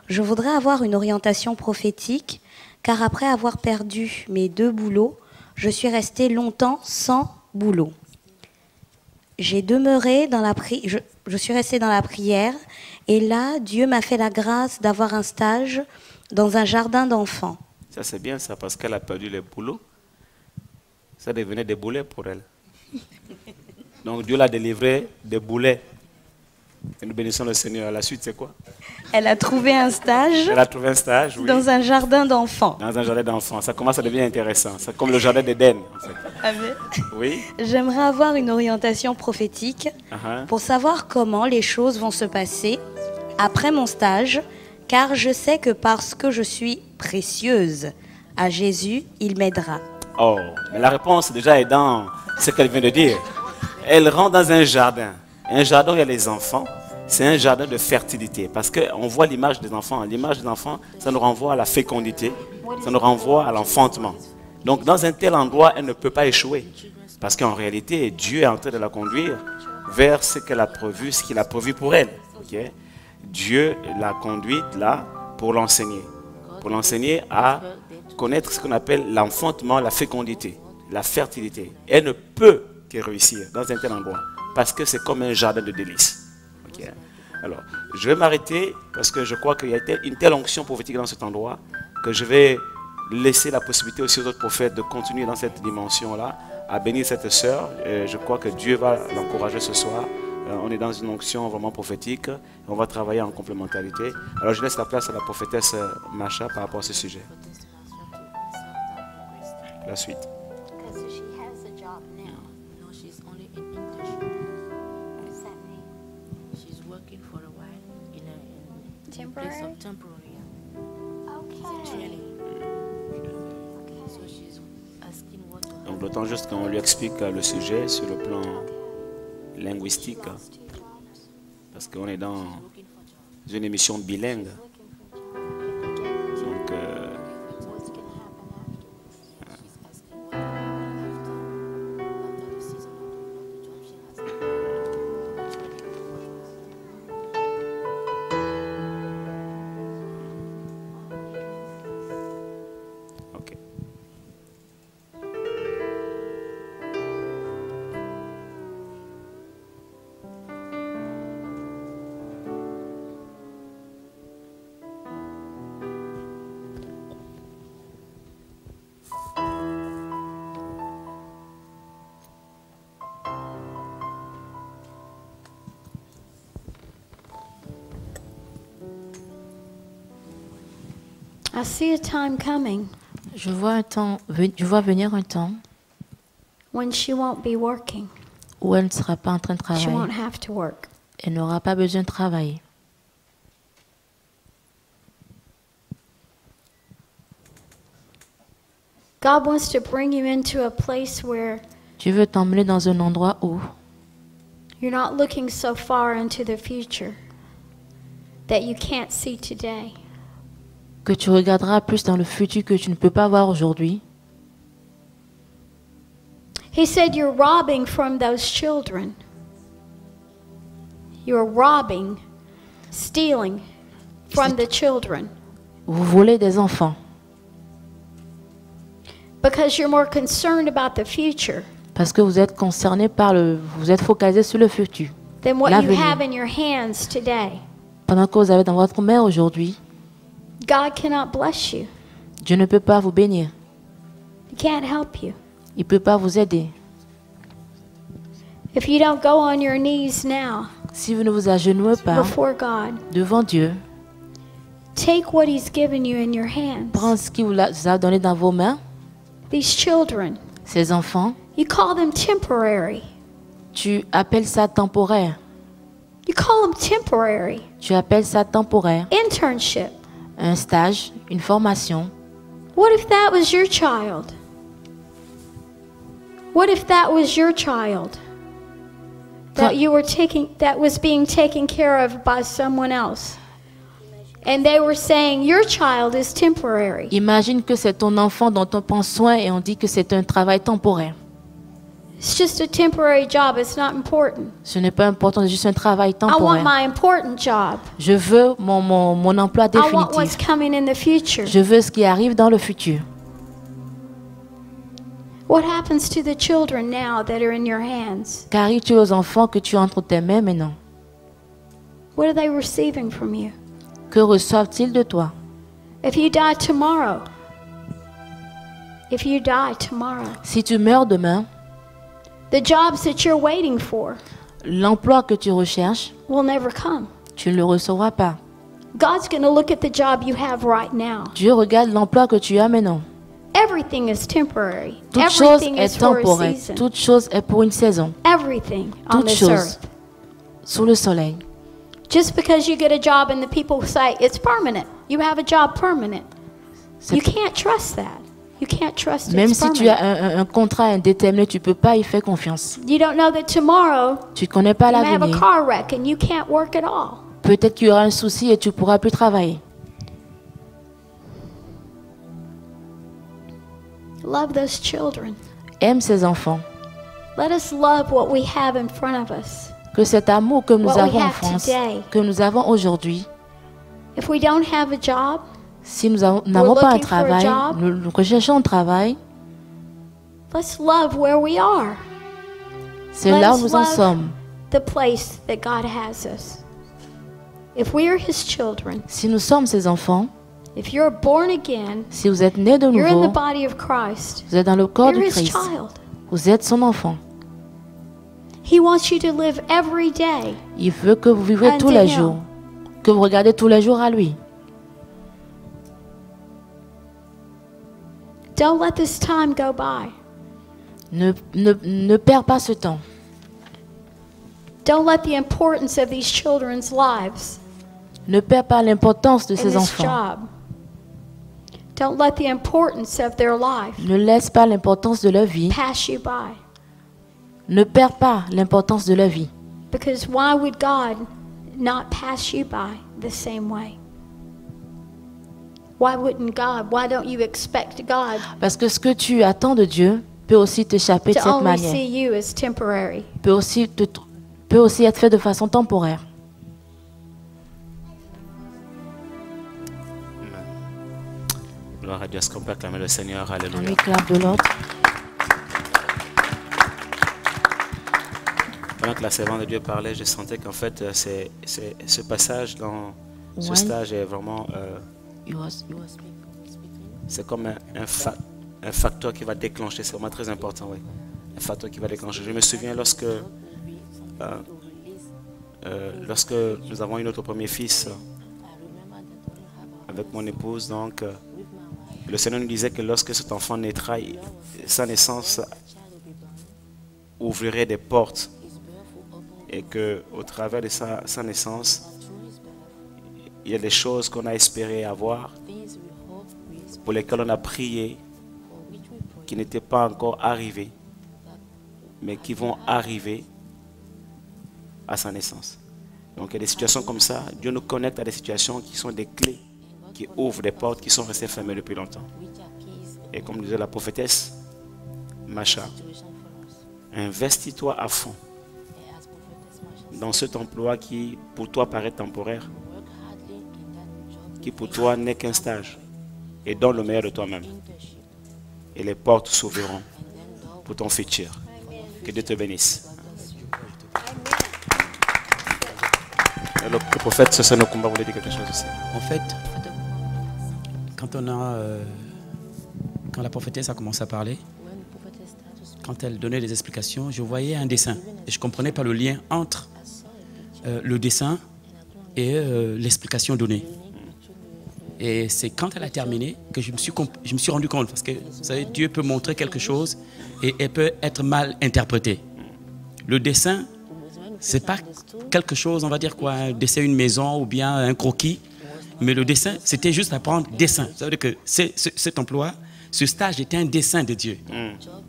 Je voudrais avoir une orientation prophétique car après avoir perdu mes 2 boulots, je suis restée longtemps sans boulot. J'ai demeuré dans je suis restée dans la prière et là, Dieu m'a fait la grâce d'avoir un stage dans un jardin d'enfants. Ça, c'est bien ça, parce qu'elle a perdu les boulots. Ça devenait des boulets pour elle. Donc Dieu l'a délivré des boulets. Et nous bénissons le Seigneur. La suite, c'est quoi? Elle a trouvé un stage Elle a trouvé un stage, oui, dans un jardin d'enfants. dans un jardin d'enfants. Ça commence à devenir intéressant. C'est comme le jardin d'Éden, en fait. Oui. J'aimerais avoir une orientation prophétique Uh-huh. pour savoir comment les choses vont se passer après mon stage, car je sais que parce que je suis précieuse à Jésus, il m'aidera. Oh, mais la réponse déjà est dans ce qu'elle vient de dire. Elle rentre dans un jardin. Un jardin où il y a les enfants, c'est un jardin de fertilité. Parce qu'on voit l'image des enfants. L'image des enfants, ça nous renvoie à la fécondité, ça nous renvoie à l'enfantement. Donc dans un tel endroit, elle ne peut pas échouer. Parce qu'en réalité, Dieu est en train de la conduire vers ce qu'elle a prévu, ce qu'il a prévu pour elle. Okay? Dieu l'a conduite là pour l'enseigner. Pour l'enseigner à connaître ce qu'on appelle l'enfantement, la fécondité, la fertilité. Elle ne peut que réussir dans un tel endroit. Parce que c'est comme un jardin de délices. Okay? Alors, je vais m'arrêter parce que je crois qu'il y a une telle onction prophétique dans cet endroit que je vais laisser la possibilité aussi aux autres prophètes de continuer dans cette dimension-là, à bénir cette sœur. Je crois que Dieu va l'encourager ce soir. On est dans une onction vraiment prophétique. On va travailler en complémentarité. Alors je laisse la place à la prophétesse Macha par rapport à ce sujet. La suite. Donc le temps juste qu'on lui explique le sujet sur le plan linguistique, parce qu'on est dans une émission bilingue. Donc ok. I see a time coming Je vois venir un temps when she won't be working. où elle ne sera pas en train de She won't travailler. have to work. Elle n'aura pas besoin de travailler. God wants to bring you into a place where Dieu veut t'emmener dans un endroit où you're not looking so far into the future that you can't see today. que tu regarderas plus dans le futur que tu ne peux pas voir aujourd'hui. He said you're robbing from those children. You're robbing, stealing from the children Vous volez des enfants because you're more concerned about the future parce que vous êtes concerné vous êtes focalisé sur le futur. than what you L'avenir. have in your hands today. Pendant que vous avez dans votre main aujourd'hui, God cannot bless you. Dieu ne peut pas vous bénir. He can't help you. Il ne peut pas vous aider. If you don't go on your knees now Si vous ne vous agenouillez pas before God, devant Dieu, take what He's given you in your hands. prends ce qu'il vous a donné dans vos mains, These children, ces enfants, you call them temporary. tu appelles ça temporaire. You call them temporary. Tu appelles ça temporaire. Internship. Un stage, une formation. What if that was your child? What if that was your child? That you were that was being taken care of by someone else. And they were saying your child is temporary. Imagine que c'est ton enfant dont on prend soin et on dit que c'est un travail temporaire. It's just a temporary job. It's not important. Ce n'est pas important, c'est juste un travail I want temporaire. my important job. Je veux mon emploi I want what's définitif. coming in the future. Je veux ce qui arrive dans le futur. What happens to the children now that are in your hands? Qu'arrive-t-il aux enfants que tu as entre tes mains maintenant? What are they receiving from you? Que reçoivent-ils de toi? If you die tomorrow, Si tu meurs demain, the jobs that you're waiting for l'emploi que tu recherches, will never come. tu ne le recevras pas. God's going to look at the job you have right now. Dieu regarde l'emploi que tu as maintenant. Everything is temporary. Toute chose Everything est is for a temporaire. season. Toute chose est pour une saison. Everything on Toute this chose earth. sous le soleil. Just because you get a job and the people say it's permanent, you have a job permanent. C'est- You can't trust that. You can't trust Même it's si tu permanent. as un contrat indéterminé, tu ne peux pas y faire confiance. You don't know that tomorrow Tu ne connais pas you may have a l'avenir. car wreck and you can't work at all. Peut-être qu'il y aura un souci et tu ne pourras plus travailler. Love those children. Aime ces enfants. Let us love what we have in front of us. Que cet amour que nous What we avons en have France, today. que nous avons aujourd'hui, If we don't have a job, si nous n'avons pas un looking for a travail, job. nous recherchons un travail, let's love where we are. c'est Let là où us nous en love sommes. the place that God has us. If we are His children, Si nous sommes ses enfants, if you're born again, si vous êtes nés de you're in the nouveau, body of Christ. vous êtes dans le corps You're du His Christ. child. Vous êtes son enfant. He wants you to live every day. Il veut que vous vivez Unto tous les him. jours, que vous regardez tous les jours à lui. Don't let this time go by. Ne perds pas ce temps. Don't let the importance of these children's lives Ne perds pas l'importance de in ces this enfants. job. Don't let the importance of their life Ne laisse pas l'importance de leur vie. pass you by. Ne perds pas l'importance de leur vie. Because why would God not pass you by the same way? Why wouldn't God? Why don't you expect God Parce que ce que tu attends de Dieu peut aussi t'échapper de to cette only manière. see you as temporary? Peut aussi être fait de façon temporaire. Gloire à Dieu. Est-ce qu'on peut acclamer le Seigneur? On Alléluia. lui claque de l'autre. Pendant que la servante de Dieu parlait, je sentais qu'en fait, ce passage dans ce Ouais. stage est vraiment... c'est comme un facteur qui va déclencher. C'est vraiment très important, oui. Un facteur qui va déclencher. Je me souviens lorsque nous avons eu notre premier fils avec mon épouse, donc le Seigneur nous disait que lorsque cet enfant naîtra, sa naissance ouvrirait des portes et que au travers de sa naissance, il y a des choses qu'on a espéré avoir, pour lesquelles on a prié, qui n'étaient pas encore arrivées, mais qui vont arriver à sa naissance. Donc il y a des situations comme ça. Dieu nous connecte à des situations qui sont des clés, qui ouvrent des portes qui sont restées fermées depuis longtemps. Et comme disait la prophétesse Macha, investis-toi à fond dans cet emploi qui pour toi paraît temporaire, qui pour toi n'est qu'un stage, et donne le meilleur de toi-même. Et les portes s'ouvriront pour ton futur. Que Dieu te bénisse. Le prophète Sosono Kumba voulait dire quelque chose aussi. En fait, quand la prophétesse a commencé à parler, quand elle donnait des explications, je voyais un dessin. Et je ne comprenais pas le lien entre le dessin et l'explication donnée. Et c'est quand elle a terminé que je me suis rendu compte. Parce que, vous savez, Dieu peut montrer quelque chose et elle peut être mal interprétée. Le dessin, ce n'est pas quelque chose, on va dire quoi, un dessin d'une maison ou bien un croquis. Mais le dessin, c'était juste apprendre dessin. Ça veut dire que cet emploi, ce stage était un dessin de Dieu.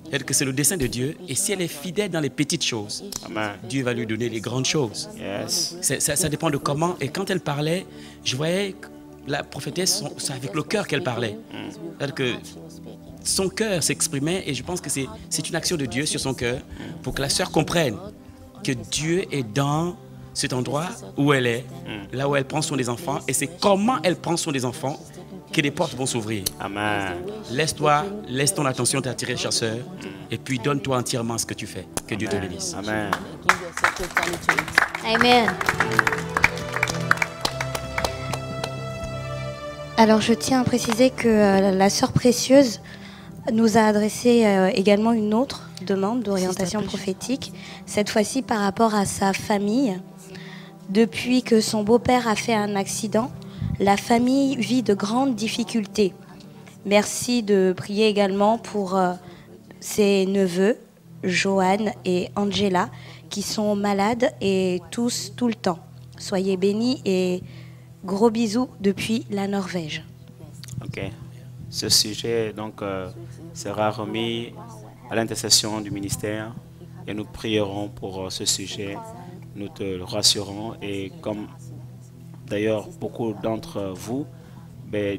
C'est-à-dire que c'est le dessin de Dieu. Et si elle est fidèle dans les petites choses, Amen. Dieu va lui donner les grandes choses. Yes. Ça dépend de comment. Et quand elle parlait, je voyais la prophétesse, c'est avec le cœur qu'elle parlait. C'est-à-dire que son cœur s'exprimait et je pense que c'est une action de Dieu sur son cœur pour que la sœur comprenne que Dieu est dans cet endroit où elle est, là où elle prend soin des enfants, et c'est comment elle prend soin des enfants que les portes vont s'ouvrir. Amen. Laisse ton attention t'attirer, chère sœur, et puis donne-toi entièrement ce que tu fais. Que Dieu te bénisse. Amen. Amen. Alors je tiens à préciser que la sœur précieuse nous a adressé également une autre demande d'orientation prophétique, cette fois-ci par rapport à sa famille. Depuis que son beau-père a fait un accident, la famille vit de grandes difficultés. Merci de prier également pour ses neveux, Johan et Angela, qui sont malades et tous tout le temps. Soyez bénis et gros bisous depuis la Norvège. Ok. Ce sujet donc sera remis à l'intercession du ministère et nous prierons pour ce sujet. Nous te le rassurons et comme d'ailleurs beaucoup d'entre vous,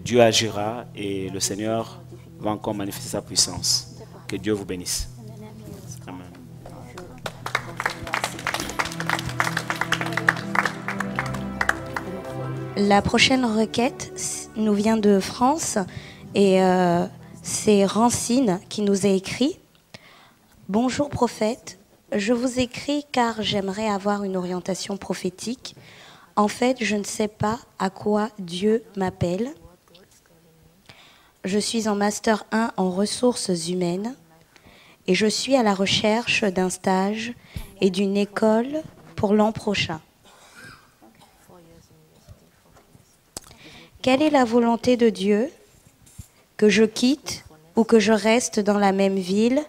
Dieu agira et le Seigneur va encore manifester sa puissance. Que Dieu vous bénisse. Amen. La prochaine requête nous vient de France et c'est Rancine qui nous a écrit. Bonjour prophète, je vous écris car j'aimerais avoir une orientation prophétique. En fait, je ne sais pas à quoi Dieu m'appelle. Je suis en Master 1 en ressources humaines et je suis à la recherche d'un stage et d'une école pour l'an prochain. Quelle est la volonté de Dieu? Que je quitte ou que je reste dans la même ville?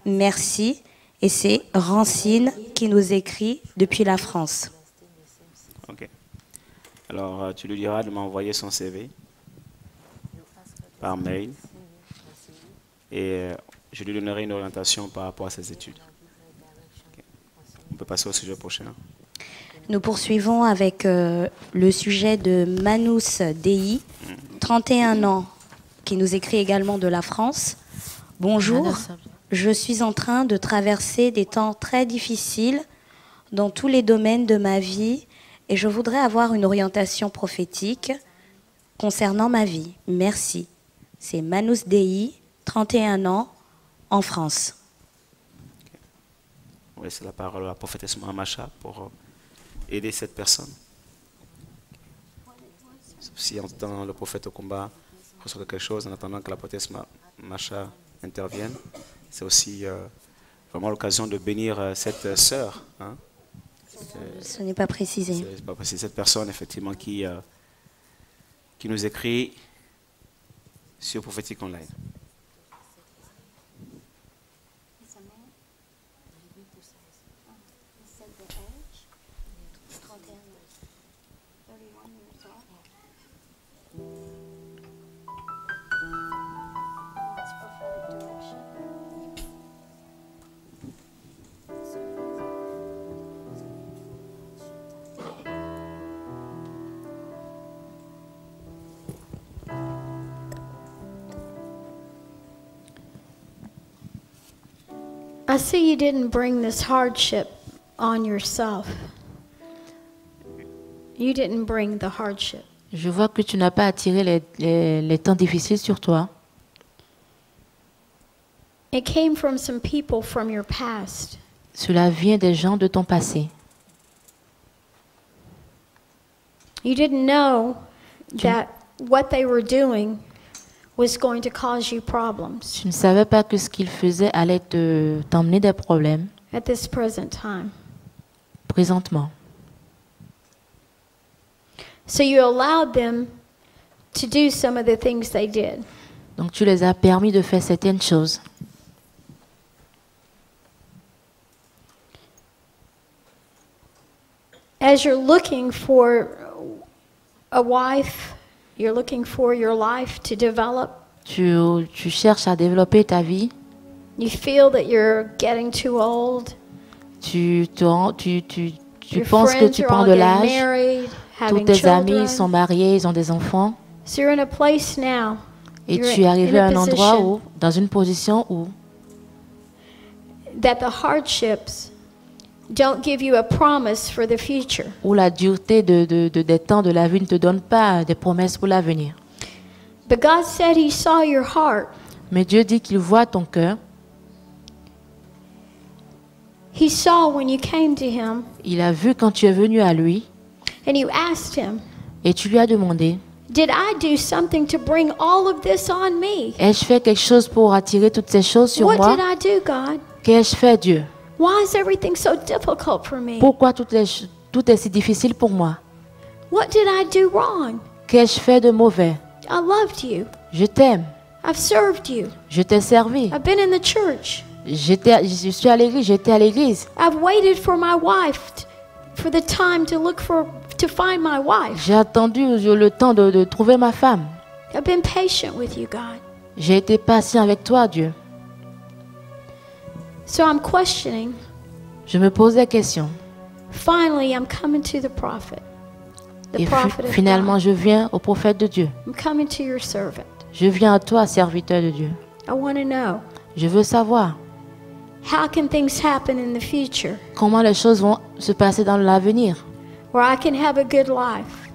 Merci. Et c'est Rancine qui nous écrit depuis la France. Ok. Alors, tu lui diras de m'envoyer son CV par mail et je lui donnerai une orientation par rapport à ses études. Okay. On peut passer au sujet prochain. Nous poursuivons avec le sujet de Manous Dei, 31 ans, qui nous écrit également de la France. Bonjour, je suis en train de traverser des temps très difficiles dans tous les domaines de ma vie et je voudrais avoir une orientation prophétique concernant ma vie. Merci. C'est Manous Dei, 31 ans, en France. On va laisser la parole à la prophétesse Macha pour aider cette personne. Si en temps le prophète au combat reçoit quelque chose, en attendant que la prophétesse Macha intervienne, c'est aussi vraiment l'occasion de bénir cette sœur. Hein. Ce n'est pas précisé. C'est pas précisé. Cette personne, effectivement, qui nous écrit sur Prophétique Online. I see you didn't bring this hardship on yourself. You didn't bring the hardship. Je vois que tu n'as pas attiré les temps difficiles sur toi. It came from some people from your past. Cela vient des gens de ton passé. You didn't know that what they were doing was going to cause you problems Tu ne savais pas que ce qu'ils faisaient allait t'emmener des problèmes at this present time. présentement. So you allowed them to do some of the things they did. Donc tu les as permis de faire certaines choses. As you're looking for a wife, you're looking for your life to develop. Tu cherches à développer ta vie. You feel that you're getting too old. Tu Your penses que friends tu are prends all de getting l'âge. married, Tous having tes amis children. sont mariés, ils ont des enfants. So you're in a place now. Et You're tu es arrivé in à a un endroit position où, dans une position où that the hardships don't give you a promise for the future. la dureté des temps de la vie ne te donne pas des promesses pour l'avenir. But God said He saw your heart. Mais Dieu dit qu'il voit ton cœur. He saw when you came to Him Il a vu quand tu es venu à lui and you asked Him, et tu lui as demandé, did I do something to bring all of this on me? ai-je fait quelque chose pour attirer toutes ces choses sur What moi? did I do, God? Qu'ai-je fait, Dieu? Why is everything so difficult for me? Pourquoi tout est si difficile pour moi? What did I do wrong? Qu'ai-je fait de mauvais? I loved you. Je t'aime. I've served you. Je t'ai servi. I've been in the church. Je suis à l'église. J'étais à l'église. I've waited for my wife, for the time to find my wife. J'ai attendu le temps de trouver ma femme. I've been patient with you, God. J'ai été patient avec toi, Dieu. So I'm questioning. Je me pose des questions. Finally, I'm coming to the prophet. The Et prophet of finalement, God. je viens au prophète de Dieu. I'm coming to your servant. Je viens à toi, serviteur de Dieu. I want to know, Je veux savoir how can things happen in the future comment les choses vont se passer dans l'avenir. where I can have a good life?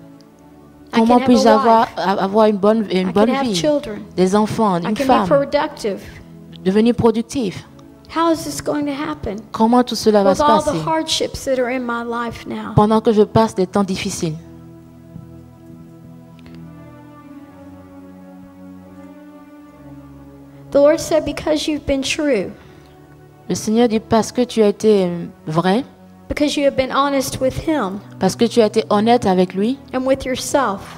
I Comment can have puis-je a wife. avoir une bonne I can have vie, children. des enfants, I une can be femme, productive. devenir productif? How is this going to happen? Comment tout cela va With se all the passer hardships that are in my life now. pendant que je passe des temps difficiles? The Lord said, because you've been true, Le Seigneur dit parce que tu as été vrai, because you have been honest with Him parce que tu as été honnête avec lui and with yourself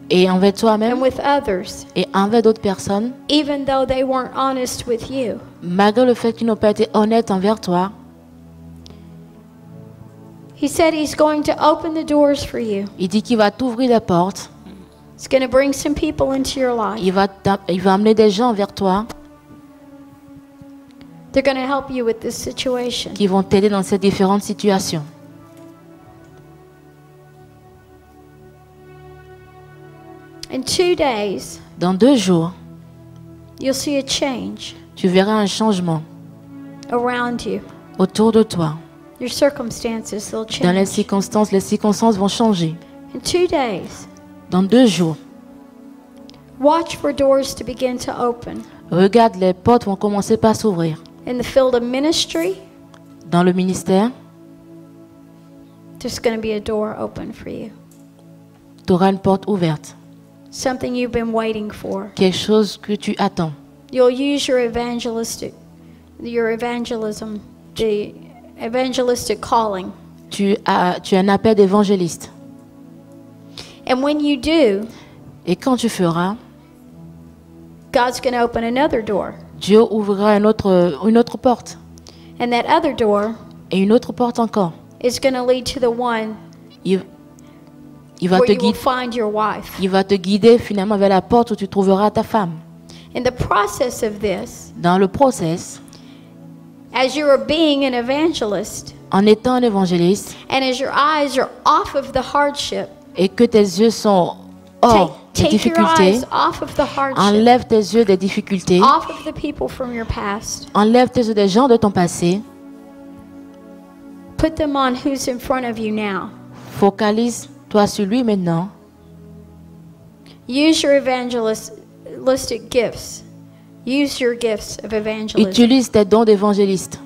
et envers and toi-même with others, et envers d'autres personnes, even though they weren't honest with you. malgré le fait qu'ils n'ont pas été honnêtes envers toi. He said He's going to open the doors for you. Il dit qu'il va t'ouvrir les portes, He's going to bring some people into your life. il va amener des gens vers toi They're going to help you with this situation. qui vont t'aider dans ces différentes situations. In 2 days, Dans 2 jours, you'll see a change tu verras un changement around you. autour de toi. Your circumstances, they'll Dans les change. circonstances vont changer. In 2 days, Dans 2 jours, watch for doors to begin to open. regarde, les portes vont commencer par s'ouvrir. In the field of ministry, Dans le ministère, there's going to be a door open for you. tu auras une porte ouverte. Something you've been waiting for. Quelque chose que tu attends. You'll use your evangelistic the evangelistic calling. Tu as un appel d'évangéliste. And when you do, Et quand tu feras, God's going to open another door. Dieu ouvrira une autre porte. And that other door Et une autre porte encore. is going to lead to the one Il va where te you will guider. find your wife. Il va te guider finalement vers la porte où tu trouveras ta femme. In the process of this, Dans le process, as you are being an evangelist, en étant un évangéliste, and as your eyes are off of the hardship, et que tes yeux sont hors des take your difficultés, eyes off of the hardship, enlève tes yeux des difficultés, off of the people from your past, enlève tes yeux des gens de ton passé, put them on who's in front of you now. focalise-toi sur lui maintenant. Use your evangelistic gifts. Use your gifts of evangelism. Utilise tes dons d'évangéliste.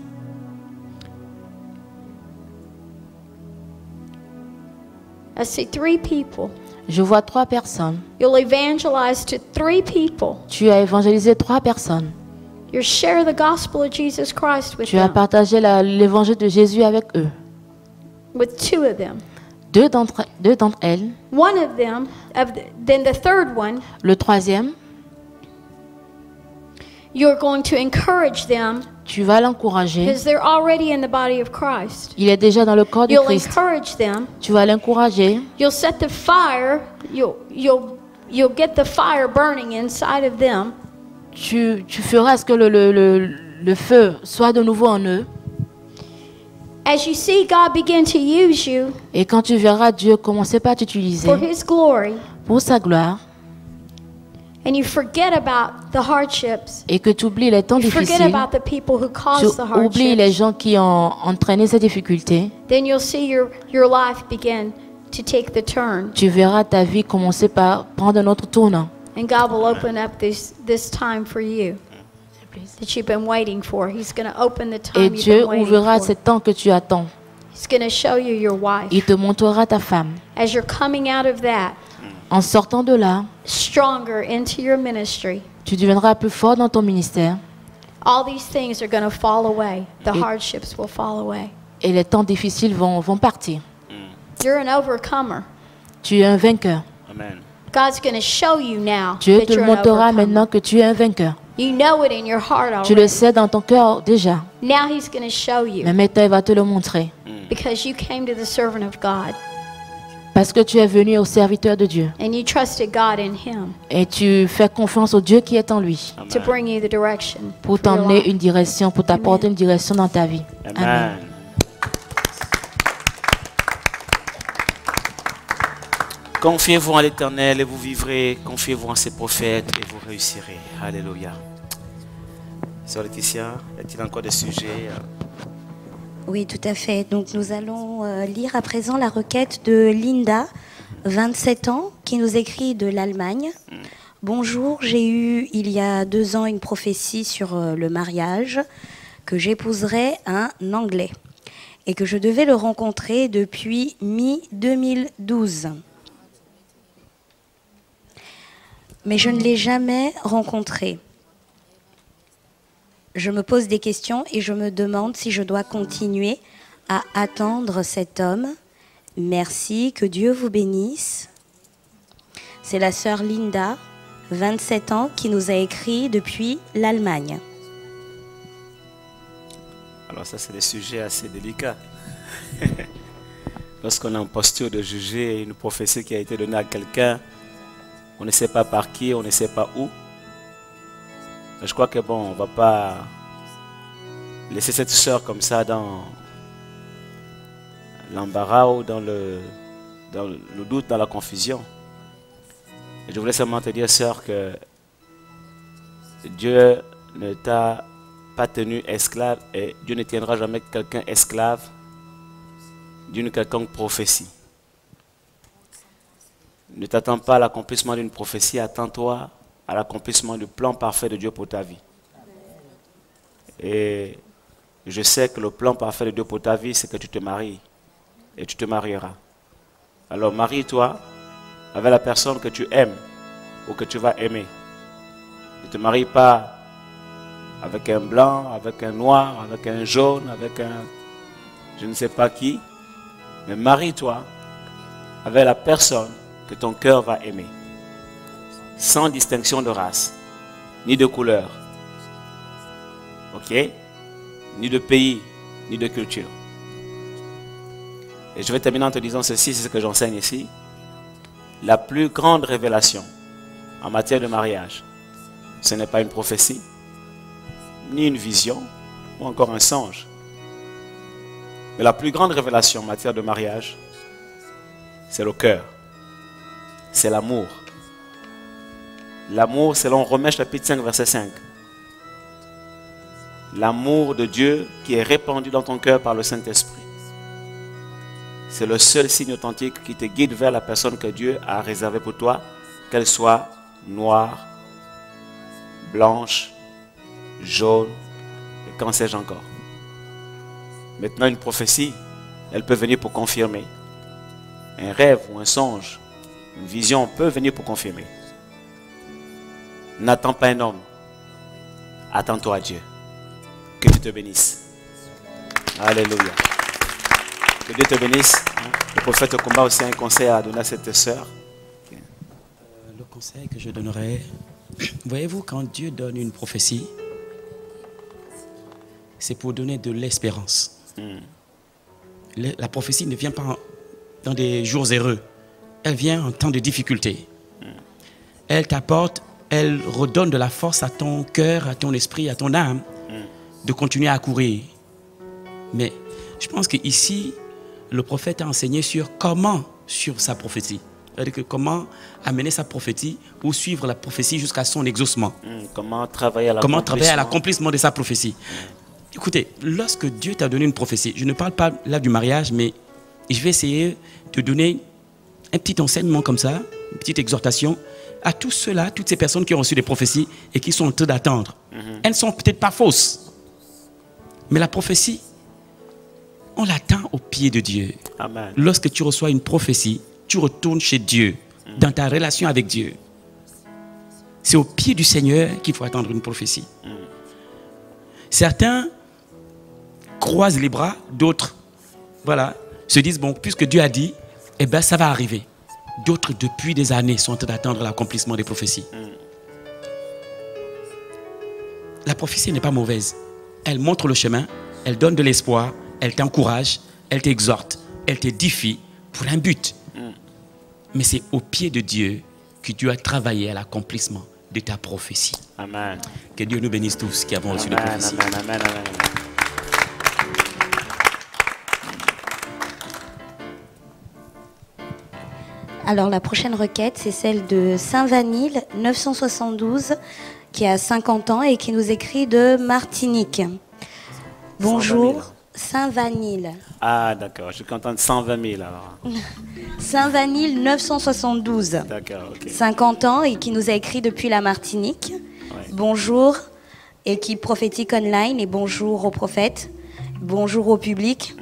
I see 3 people. Je vois 3 personnes. You'll evangelize to 3 people. Tu as évangélisé 3 personnes. You'll share the gospel of Jesus Christ with Tu as them. partagé l'évangile de Jésus avec eux. With 2 of them. Deux d'entre elles. One of them, then the third one, Le troisième, you're going to encourage them tu vas l'encourager. because they're already in the body of Christ. Il est déjà dans le corps de You'll Christ. encourage them. Tu vas l'encourager. You'll set the fire. You'll get the fire burning inside of them. Tu feras ce que le feu soit de nouveau en eux. As you see God begin to use you Et quand tu verras Dieu commencer par t'utiliser for His glory, pour sa gloire, and you forget about the hardships, et que tu oublies les temps you forget difficiles, about the people who tu caused the oublies les hardships, gens qui ont entraîné ces difficultés, then you'll see your life begin to take the turn. tu verras ta vie commencer par prendre un autre tournant. And God will open up this time for you that you've been waiting for. He's going to open the Et time you've Dieu been waiting ouvrira for. ce temps que tu attends. He's going to show you your wife. Il te montrera ta femme. As you're coming out of that, En sortant de là, stronger into your ministry, tu deviendras plus fort dans ton ministère all these things are going to fall away. The Et- hardships will fall away. et les temps difficiles vont partir. You're an overcomer. Tu es un vainqueur. Amen. God's going to show you now Dieu that te you're an montrera overcomer. maintenant que tu es un vainqueur. You know it in your heart Tu le already. sais dans ton cœur déjà. Now He's going to show Mais you maintenant, il va te le montrer. because you came to the servant of God Parce que tu es venu au serviteur de Dieu. and you trusted God in Him Et tu fais confiance au Dieu qui est en lui. to bring you the direction Pour for your t'emmener life. une direction, pour t'apporter une direction dans ta vie. Amen. Amen. Confiez-vous en l'Éternel et vous vivrez. Confiez-vous en ses prophètes et vous réussirez. Alléluia. Sœur Laetitia, y a-t-il encore des sujets? Oui, tout à fait. Donc nous allons lire à présent la requête de Linda, 27 ans, qui nous écrit de l'Allemagne. Bonjour, j'ai eu il y a 2 ans une prophétie sur le mariage, que j'épouserais un Anglais et que je devais le rencontrer depuis mi-2012. Mais je ne l'ai jamais rencontré. Je me pose des questions et je me demande si je dois continuer à attendre cet homme. Merci, que Dieu vous bénisse. C'est la sœur Linda, 27 ans, qui nous a écrit depuis l'Allemagne. Alors ça, c'est des sujets assez délicats. Lorsqu'on est en posture de juger une prophétie qui a été donnée à quelqu'un, on ne sait pas par qui, on ne sait pas où. Mais je crois que bon, on ne va pas laisser cette sœur comme ça dans l'embarras ou dans le doute, dans la confusion. Et je voulais seulement te dire, sœur, que Dieu ne t'a pas tenu esclave et Dieu ne tiendra jamais quelqu'un esclave d'une quelconque prophétie. Ne t'attends pas à l'accomplissement d'une prophétie, attends-toi à l'accomplissement du plan parfait de Dieu pour ta vie. Et je sais que le plan parfait de Dieu pour ta vie, c'est que tu te maries et tu te marieras. Alors marie-toi avec la personne que tu aimes ou que tu vas aimer. Ne te marie pas avec un blanc, avec un noir, avec un jaune, avec un je ne sais pas qui, mais marie-toi avec la personne que ton cœur va aimer, sans distinction de race, ni de couleur, ok, ni de pays, ni de culture. Et je vais terminer en te disant ceci, c'est ce que j'enseigne ici. La plus grande révélation en matière de mariage, ce n'est pas une prophétie, ni une vision, ou encore un songe. Mais la plus grande révélation en matière de mariage, c'est le cœur. C'est l'amour. L'amour, selon Romains chapitre 5, verset 5. L'amour de Dieu qui est répandu dans ton cœur par le Saint-Esprit. C'est le seul signe authentique qui te guide vers la personne que Dieu a réservée pour toi, qu'elle soit noire, blanche, jaune, et qu'en sais-je encore. Maintenant, une prophétie, elle peut venir pour confirmer. Un rêve ou un songe, une vision peut venir pour confirmer. N'attends pas un homme. Attends-toi à Dieu. Que Dieu te bénisse. Alléluia. Que Dieu te bénisse. Le prophète Combat aussi a un conseil à donner à cette sœur. Le conseil que je donnerais, voyez-vous, quand Dieu donne une prophétie, c'est pour donner de l'espérance. La prophétie ne vient pas dans des jours heureux. Elle vient en temps de difficulté. Elle t'apporte, elle redonne de la force à ton cœur, à ton esprit, à ton âme, de continuer à courir. Mais je pense qu'ici, le prophète a enseigné sur comment suivre sa prophétie. C'est-à-dire que comment amener sa prophétie ou suivre la prophétie jusqu'à son exaucement. Comment travailler à l'accomplissement de sa prophétie. Écoutez, lorsque Dieu t'a donné une prophétie, je ne parle pas là du mariage, mais je vais essayer de donner un petit enseignement comme ça, une petite exhortation à tous ceux-là, toutes ces personnes qui ont reçu des prophéties et qui sont en train d'attendre. Elles ne sont peut-être pas fausses, mais la prophétie, on l'attend au pied de Dieu. Amen. Lorsque tu reçois une prophétie, tu retournes chez Dieu, dans ta relation avec Dieu. C'est au pied du Seigneur qu'il faut attendre une prophétie. Certains croisent les bras, d'autres, voilà, se disent, bon, puisque Dieu a dit, eh bien, ça va arriver. D'autres, depuis des années, sont en train d'attendre l'accomplissement des prophéties. La prophétie n'est pas mauvaise. Elle montre le chemin, elle donne de l'espoir, elle t'encourage, elle t'exhorte, elle t'édifie pour un but. Mais c'est au pied de Dieu que Dieu a travaillé à l'accomplissement de ta prophétie. Amen. Que Dieu nous bénisse tous qui avons reçu des prophéties. Amen, amen, amen. Alors la prochaine requête, c'est celle de Saint-Vanille, 972, qui a 50 ans et qui nous écrit de Martinique. Bonjour, Saint-Vanille. Ah, d'accord. Je suis content de 120 000 alors. Saint-Vanille, 972. D'accord, ok. 50 ans et qui nous a écrit depuis la Martinique. Ouais. Bonjour, équipe prophétique online, et bonjour aux prophètes. Bonjour au public.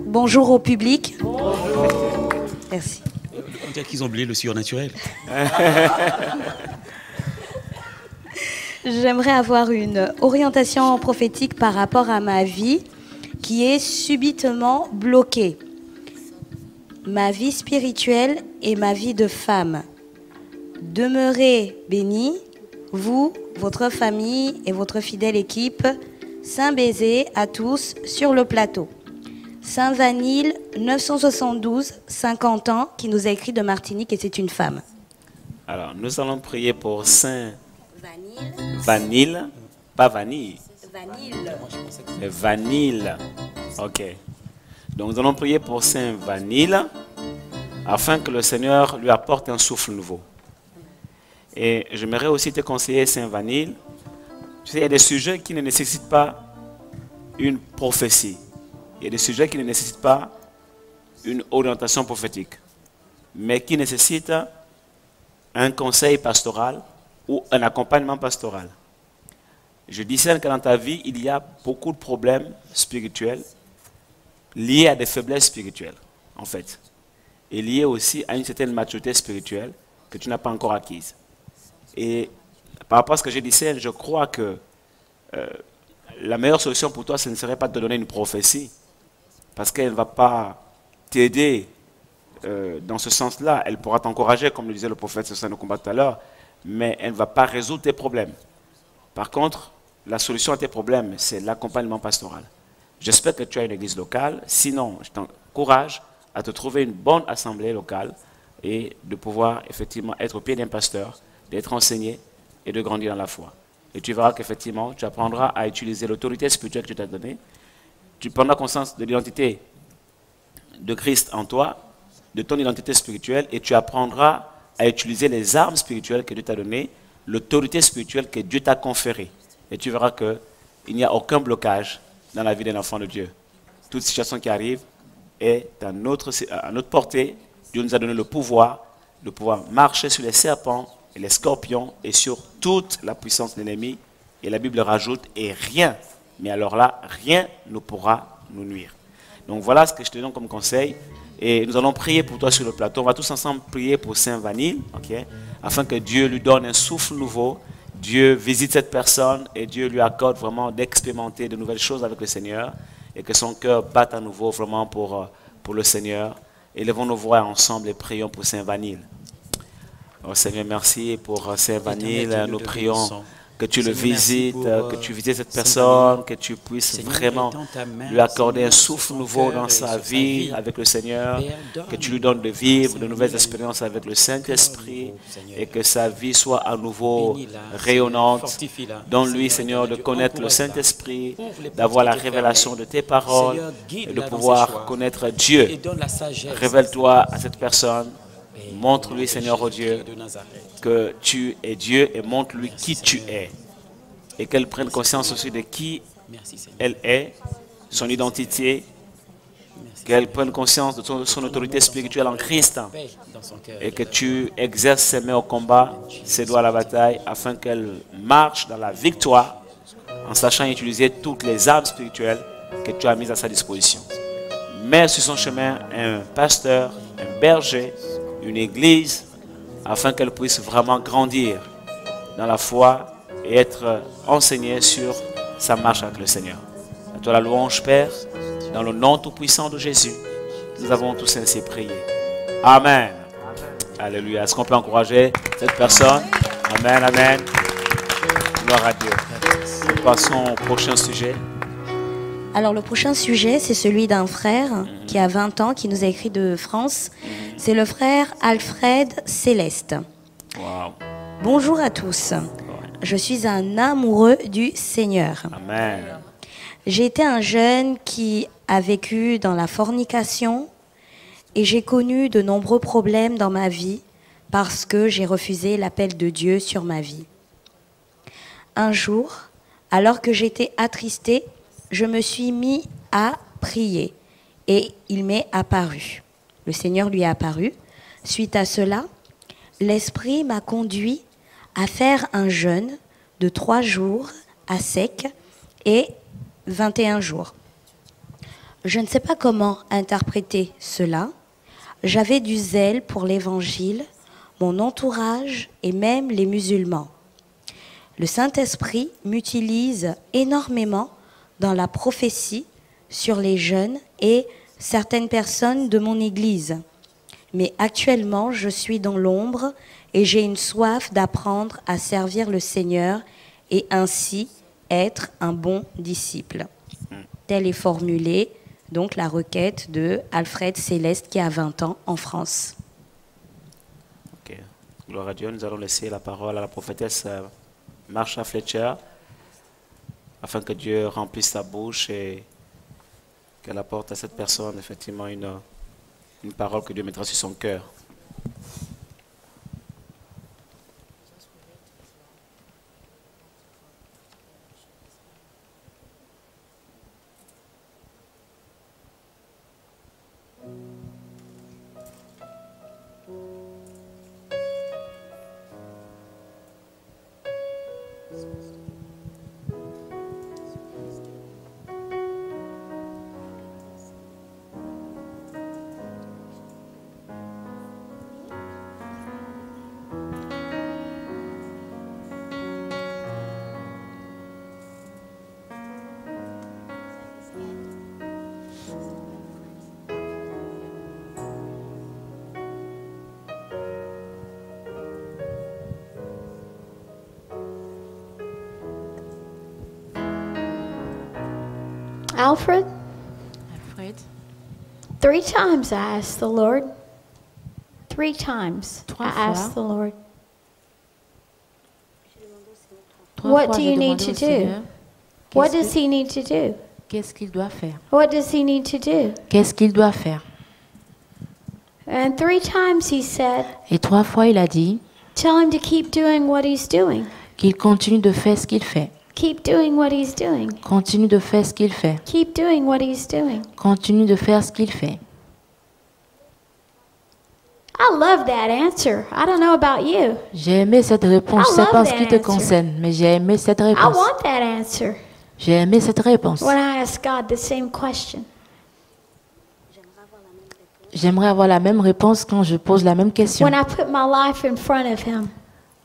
Bonjour au public. Merci. On dirait qu'ils ont oublié le surnaturel. J'aimerais avoir une orientation prophétique par rapport à ma vie qui est subitement bloquée. Ma vie spirituelle et ma vie de femme. Demeurez bénis, vous, votre famille et votre fidèle équipe. Saint baiser à tous sur le plateau. Saint-Vanille, 972, 50 ans, qui nous a écrit de Martinique et c'est une femme. Alors, nous allons prier pour Saint Vanille. Vanille, pas vanille, Vanille. mais Vanille. Ok. Donc, nous allons prier pour Saint Vanille afin que le Seigneur lui apporte un souffle nouveau. Et j'aimerais aussi te conseiller, Saint Vanille. Tu sais, il y a des sujets qui ne nécessitent pas une prophétie. Il y a des sujets qui ne nécessitent pas une orientation prophétique, mais qui nécessitent un conseil pastoral ou un accompagnement pastoral. Je discerne que dans ta vie, il y a beaucoup de problèmes spirituels liés à des faiblesses spirituelles, en fait, et liés aussi à une certaine maturité spirituelle que tu n'as pas encore acquise. Et par rapport à ce que j'ai discerné, je crois que la meilleure solution pour toi, ce ne serait pas de te donner une prophétie, parce qu'elle ne va pas t'aider dans ce sens-là. Elle pourra t'encourager, comme le disait le prophète sur le combat tout à l'heure, mais elle ne va pas résoudre tes problèmes. Par contre, la solution à tes problèmes, c'est l'accompagnement pastoral. J'espère que tu as une église locale. Sinon, je t'encourage à te trouver une bonne assemblée locale et de pouvoir effectivement être au pied d'un pasteur, d'être enseigné et de grandir dans la foi. Et tu verras qu'effectivement, tu apprendras à utiliser l'autorité spirituelle que Dieu t'a donnée. Tu prendras conscience de l'identité de Christ en toi, de ton identité spirituelle, et tu apprendras à utiliser les armes spirituelles que Dieu t'a données, l'autorité spirituelle que Dieu t'a conférée. Et tu verras qu'il n'y a aucun blocage dans la vie d'un enfant de Dieu. Toute situation qui arrive est à notre portée. Dieu nous a donné le pouvoir de pouvoir marcher sur les serpents et les scorpions et sur toute la puissance de l'ennemi. Et la Bible rajoute, et rien, mais alors là, rien ne pourra nous nuire. Donc voilà ce que je te donne comme conseil. Et nous allons prier pour toi sur le plateau. On va tous ensemble prier pour Saint Vanille, okay, afin que Dieu lui donne un souffle nouveau. Dieu visite cette personne et Dieu lui accorde vraiment d'expérimenter de nouvelles choses avec le Seigneur et que son cœur batte à nouveau vraiment pour le Seigneur. Élevons nos voix ensemble et prions pour Saint Vanille. Oh Seigneur, merci pour Saint Vanille. Nous prions que tu le visites, que tu visites cette personne, que tu puisses vraiment lui accorder un souffle nouveau dans sa vie avec le Seigneur, que tu lui donnes de vivre de nouvelles expériences avec le Saint-Esprit et que sa vie soit à nouveau rayonnante. Donne-lui, Seigneur, de connaître le Saint-Esprit, d'avoir la révélation de tes paroles et de pouvoir connaître Dieu. Révèle-toi à cette personne. Montre-lui, Seigneur, oh Dieu, que tu es Dieu et montre-lui qui tu es. Et qu'elle prenne conscience aussi de qui elle est, son identité, qu'elle prenne conscience de son autorité spirituelle en Christ et que tu exerces ses mains au combat, ses doigts à la bataille, afin qu'elle marche dans la victoire en sachant utiliser toutes les armes spirituelles que tu as mises à sa disposition. Mets sur son chemin un pasteur, un berger, une église, afin qu'elle puisse vraiment grandir dans la foi et être enseignée sur sa marche avec le Seigneur. À toi la louange, Père, dans le nom tout-puissant de Jésus, nous avons tous ainsi prié. Amen. Alléluia. Est-ce qu'on peut encourager cette personne? Amen, amen. Gloire à Dieu. Nous passons au prochain sujet. Alors le prochain sujet, c'est celui d'un frère qui a 20 ans, qui nous a écrit de France. C'est le frère Alfred Céleste. Wow. Bonjour à tous. Je suis un amoureux du Seigneur. Amen. J'ai été un jeune qui a vécu dans la fornication Et j'ai connu de nombreux problèmes dans ma vie parce que j'ai refusé l'appel de Dieu sur ma vie. Un jour, alors que j'étais attristée, je me suis mis à prier et il m'est apparu. Le Seigneur lui est apparu. Suite à cela, l'Esprit m'a conduit à faire un jeûne de 3 jours à sec et 21 jours. Je ne sais pas comment interpréter cela. J'avais du zèle pour l'Évangile, mon entourage et même les musulmans. Le Saint-Esprit m'utilise énormément dans la prophétie sur les jeunes et certaines personnes de mon Église. Mais actuellement, je suis dans l'ombre et j'ai une soif d'apprendre à servir le Seigneur et ainsi être un bon disciple. Telle est formulée donc la requête de Alfred Céleste qui a 20 ans en France. Ok. Gloire à Dieu. Nous allons laisser la parole à la prophétesse Marsha Fletcher afin que Dieu remplisse sa bouche et qu'elle apporte à cette personne effectivement une parole que Dieu mettra sur son cœur. Alfred, Alfred, 3 times I asked the Lord. 3 times I 3 asked fois. the Lord. 3 What fois, do j'ai you need demandé to au do? Seigneur, What qu'est-ce does que- he need to do? qu'est-ce qu'il doit faire? What does he need to do? Qu'est-ce qu'il doit faire? And 3 times he said, Et 3 fois, il a dit tell him to keep doing what he's doing. qu'il continue de faire ce qu'il fait. Keep doing what he's doing. Continue de faire ce qu'il fait. Keep doing what he's doing. Continue de faire ce qu'il fait. I love that answer. I don't know about you. J'ai aimé cette réponse. Je I sais pas love ce qui that te answer. concerne, mais j'ai aimé cette I réponse. want that answer J'ai aimé cette réponse. when I ask God the same question. J'aimerais avoir la même réponse quand je pose la même question. When I put my life in front of him.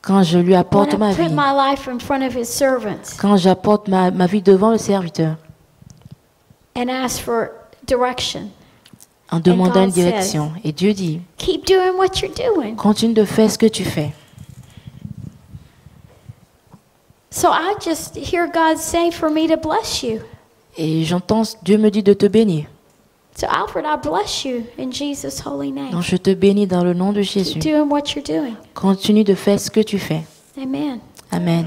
Quand je lui When apporte I ma put vie. my life in front of his servants Quand j'apporte ma vie devant le serviteur. and ask for direction. En demandant God une direction. Et Dieu dit, Keep doing what you're doing. continue de faire ce que tu fais. So I just hear God say for me to bless you. Et j'entends Dieu me dit de te bénir. So Alfred, I bless you in Jesus' holy name. Donc je te bénis dans le nom de Jésus. Keep doing what you're doing. Continue de faire ce que tu fais. Amen. Amen.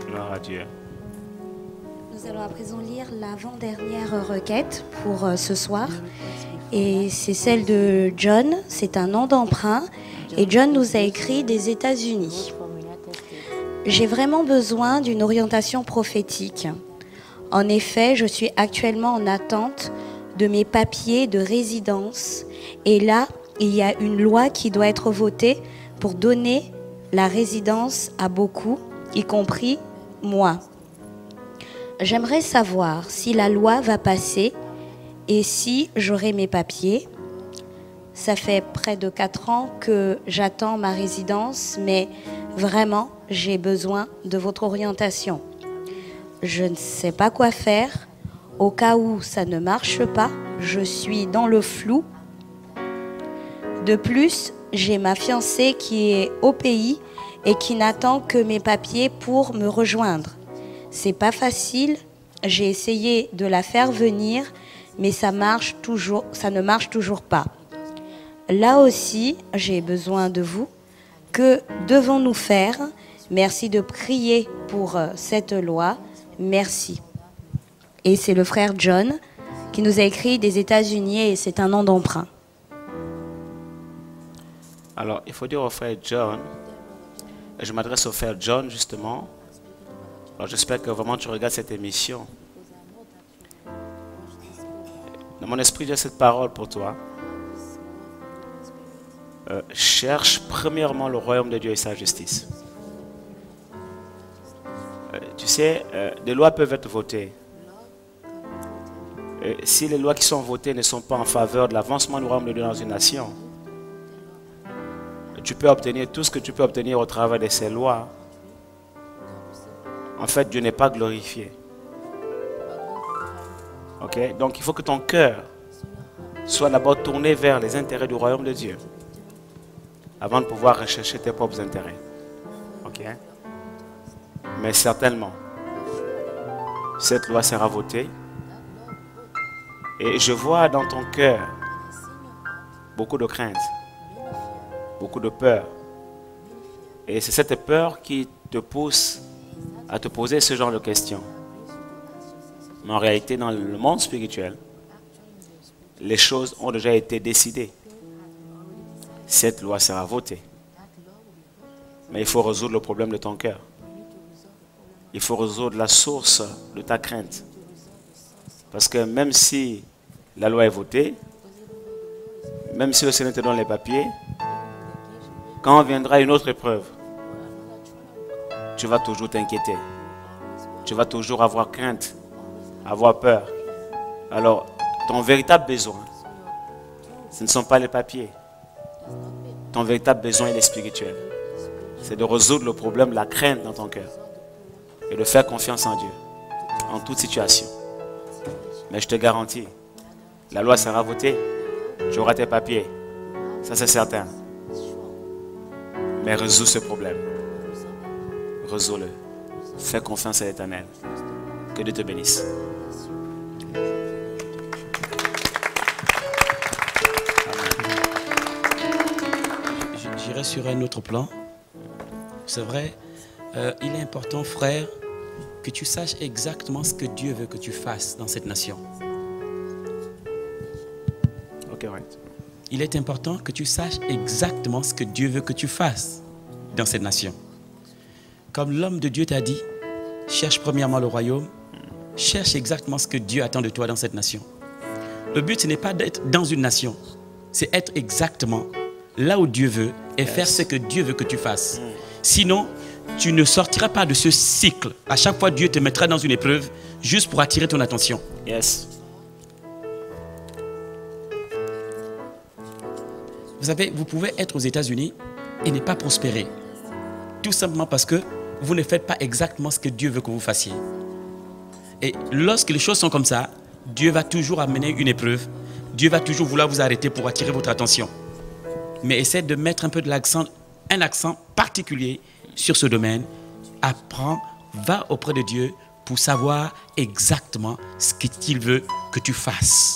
Gloire à Dieu. Nous allons à présent lire l'avant-dernière requête pour ce soir. Et c'est celle de John. C'est un nom d'emprunt. Et John nous a écrit des États-Unis. J'ai vraiment besoin d'une orientation prophétique. En effet, je suis actuellement en attente de mes papiers de résidence. Et là, il y a une loi qui doit être votée pour donner la résidence à beaucoup, y compris moi. J'aimerais savoir si la loi va passer et si j'aurai mes papiers. Ça fait près de 4 ans que j'attends ma résidence, mais vraiment, j'ai besoin de votre orientation. Je ne sais pas quoi faire. Au cas où ça ne marche pas, je suis dans le flou. De plus, j'ai ma fiancée qui est au pays et qui n'attend que mes papiers pour me rejoindre. C'est pas facile. J'ai essayé de la faire venir, mais ça ne marche toujours pas. Là aussi, j'ai besoin de vous. Que devons-nous faire? Merci de prier pour cette loi. Merci. Et c'est le frère John qui nous a écrit des États-Unis et c'est un nom d'emprunt. Alors, il faut dire au frère John, et je m'adresse au frère John justement. Alors, j'espère que vraiment tu regardes cette émission. Dans mon esprit, j'ai cette parole pour toi. Cherche premièrement le royaume de Dieu et sa justice. Tu sais, des lois peuvent être votées. Si les lois qui sont votées ne sont pas en faveur de l'avancement du royaume de Dieu dans une nation, tu peux obtenir tout ce que tu peux obtenir au travers de ces lois. En fait, Dieu n'est pas glorifié. Ok? Donc, il faut que ton cœur soit d'abord tourné vers les intérêts du royaume de Dieu avant de pouvoir rechercher tes propres intérêts. Ok? Mais certainement, cette loi sera votée. Et je vois dans ton cœur beaucoup de crainte, beaucoup de peur. Et c'est cette peur qui te pousse à te poser ce genre de questions. Mais en réalité, dans le monde spirituel, les choses ont déjà été décidées. Cette loi sera votée. Mais il faut résoudre le problème de ton cœur. Il faut résoudre la source de ta crainte. Parce que même si la loi est votée, même si le Seigneur te donne les papiers, quand viendra une autre épreuve, tu vas toujours t'inquiéter. Tu vas toujours avoir crainte, avoir peur. Alors, ton véritable besoin, ce ne sont pas les papiers. Ton véritable besoin, il est spirituel. C'est de résoudre le problème de la crainte dans ton cœur. Et de faire confiance en Dieu, en toute situation. Mais je te garantis, la loi sera votée, tu auras tes papiers. Ça, c'est certain. Mais résous ce problème. Résous-le. Fais confiance à l'Éternel. Que Dieu te bénisse. J'irai sur un autre plan. C'est vrai, il est important, frère, que tu saches exactement ce que Dieu veut que tu fasses dans cette nation. Ok, right. Il est important que tu saches exactement ce que Dieu veut que tu fasses dans cette nation. Comme l'homme de Dieu t'a dit, cherche premièrement le royaume, cherche exactement ce que Dieu attend de toi dans cette nation. Le but, ce n'est pas d'être dans une nation, c'est être exactement là où Dieu veut et faire ce que Dieu veut que tu fasses. Sinon, tu ne sortiras pas de ce cycle. À chaque fois, Dieu te mettra dans une épreuve juste pour attirer ton attention. Yes. Vous savez, vous pouvez être aux États-Unis et ne pas prospérer. Tout simplement parce que vous ne faites pas exactement ce que Dieu veut que vous fassiez. Et lorsque les choses sont comme ça, Dieu va toujours amener une épreuve. Dieu va toujours vouloir vous arrêter pour attirer votre attention. Mais essaie de mettre un peu de l'accent, un accent particulier sur ce domaine. Apprends, va auprès de Dieu pour savoir exactement ce qu'il veut que tu fasses.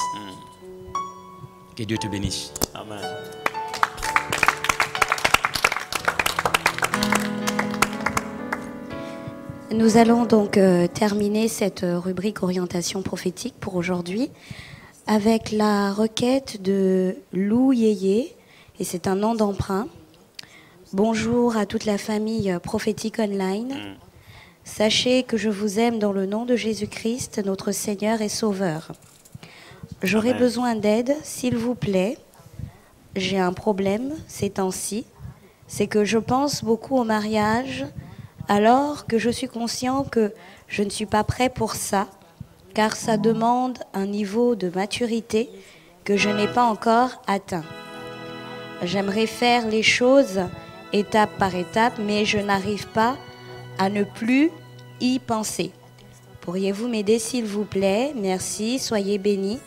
Que Dieu te bénisse. Amen. Nous allons donc terminer cette rubrique orientation prophétique pour aujourd'hui avec la requête de Lou Yéyé, et c'est un nom d'emprunt. Bonjour à toute la famille prophétique online. Sachez que je vous aime dans le nom de Jésus-Christ, notre Seigneur et Sauveur. J'aurais besoin d'aide, s'il vous plaît. J'ai un problème ces temps-ci. C'est que je pense beaucoup au mariage, alors que je suis conscient que je ne suis pas prêt pour ça, car ça demande un niveau de maturité que je n'ai pas encore atteint. J'aimerais faire les choses étape par étape, mais je n'arrive pas à ne plus y penser. Pourriez-vous m'aider, s'il vous plaît? Merci, soyez bénis.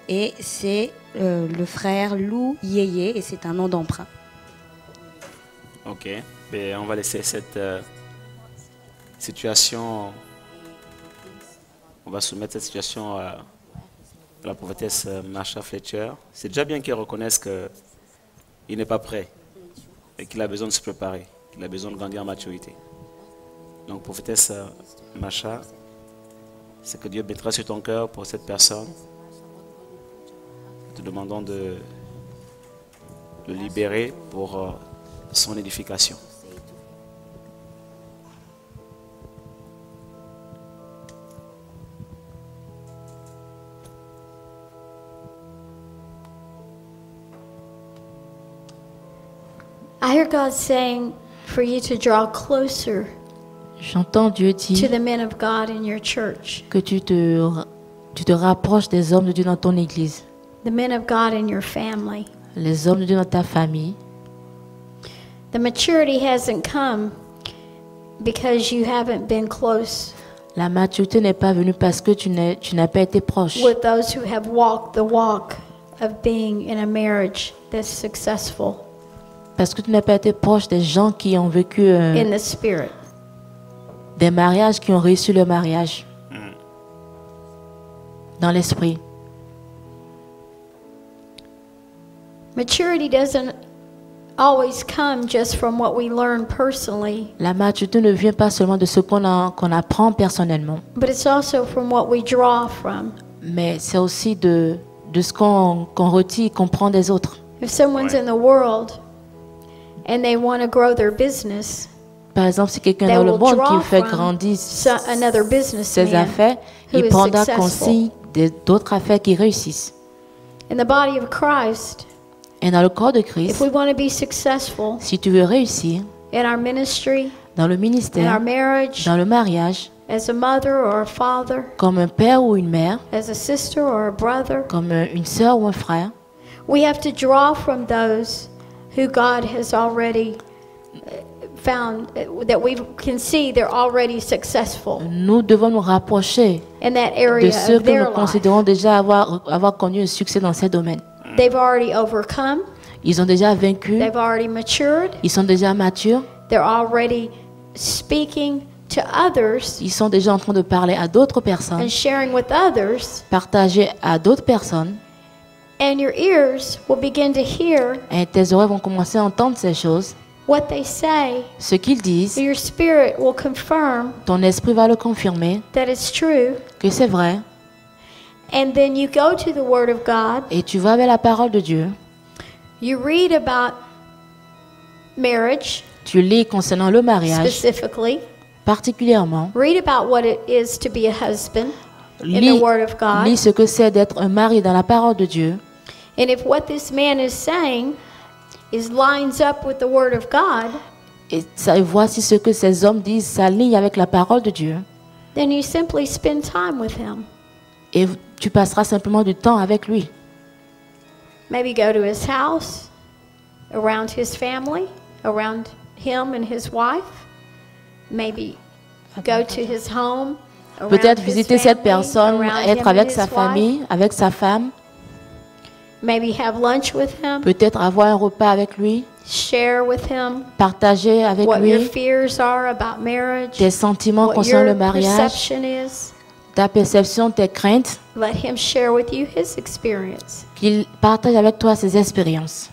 Et c'est le frère Lou Yéyé, et c'est un nom d'emprunt. Ok, et on va laisser cette situation, on va soumettre cette situation à la prophétesse Marsha Fletcher. C'est déjà bien qu'elle reconnaisse qu'il n'est pas prêt et qu'il a besoin de se préparer, qu'il a besoin de grandir en maturité. Donc prophétesse Marsha, C'est que Dieu mettra sur ton cœur pour cette personne. Nous te demandons de le libérer pour son édification. I hear God saying for you to draw closer J'entends Dieu to dire the men of God in your church, que tu te rapproches des hommes de Dieu dans ton église, the men of God in your family. les hommes de Dieu dans ta famille. The maturity hasn't come because you haven't been close La maturité n'est pas venue parce que tu n'as pas été proche with those who have walked the walk of being in a marriage that's successful parce que tu n'as pas été proche des gens qui ont vécu in the spirit. des mariages qui ont réussi le mariage dans l'esprit. Maturity doesn't always come just from what we learn personally, La maturité ne vient pas seulement de ce qu'on apprend personnellement, but it's also from what we draw from. mais c'est aussi de ce qu'on retire, qu'on prend des autres. If someone's in the world and they want to grow their business, Par exemple, si quelqu'un they dans le will monde draw qui fait from grandir another ses businessman affaires, who il is prendra successful. conseil d'autres affaires qui réussissent. In the body of Christ, Et dans le corps de if Christ, we want to be successful si tu veux réussir in our ministry, dans le in our ministère, marriage, dans le mariage, as a mother or a father, comme un père ou une mère, as a sister or a brother, comme une sœur ou un frère, we have to draw from those who God has already found, that we can see they're already successful nous devons nous rapprocher in that de area ceux of que their nous life. considérons déjà avoir connu un succès dans ces domaines. They've already overcome, Ils ont déjà vaincu, they've already matured, ils sont déjà matures, they're already speaking to others ils sont déjà en train de parler à d'autres personnes, and sharing with others, partager à d'autres personnes, and your ears will begin to hear et tes oreilles vont commencer à entendre ces choses, what they say. ce qu'ils disent, Your spirit will confirm ton esprit va le confirmer, that it's true, que c'est vrai, and then you go to the Word of God, et tu vas vers la parole de Dieu, you read about marriage tu lis concernant le mariage, specifically, particulièrement, read about what it is to be a husband in lis, the Word of God, lis ce que c'est d'être un mari dans la parole de Dieu, and if what this man is saying lines up with the Word of God, et voici ce que ces hommes disent s'aligne avec la parole de Dieu, then you simply spend time with him. et tu passeras simplement du temps avec lui. Maybe go to his house, around his family, around him and his wife. Maybe go to his home, around Peut-être his visiter cette family, personne, around être him avec and sa his wife. famille, avec sa femme, Maybe have lunch with him, peut-être avoir un repas avec lui, share with him partager avec what your lui fears are about marriage, tes sentiments what concernant le your mariage, perception is. ta perception, tes craintes, Let him share with you his experience. qu'il partage avec toi ses expériences.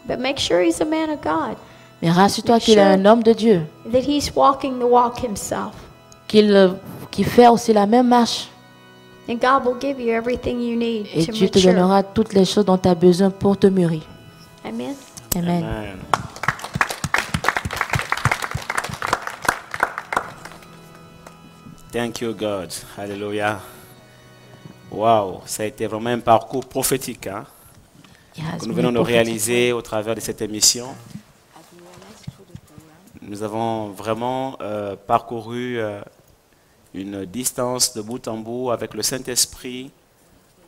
But make sure he's a man of God, Mais rassure-toi Make qu'il est sure- un homme de Dieu, that he's walking the walk himself. qu'il fait aussi la même marche, And God will give you everything you need et to Dieu te mature. donnera toutes les choses dont tu as besoin pour te mûrir. Amen. Amen. Amen. Thank you, God. Alléluia. Wow, ça a été vraiment un parcours prophétique hein, It has que nous been venons de a prophetic réaliser au travers de cette émission. Nous avons vraiment parcouru une distance de bout en bout avec le Saint-Esprit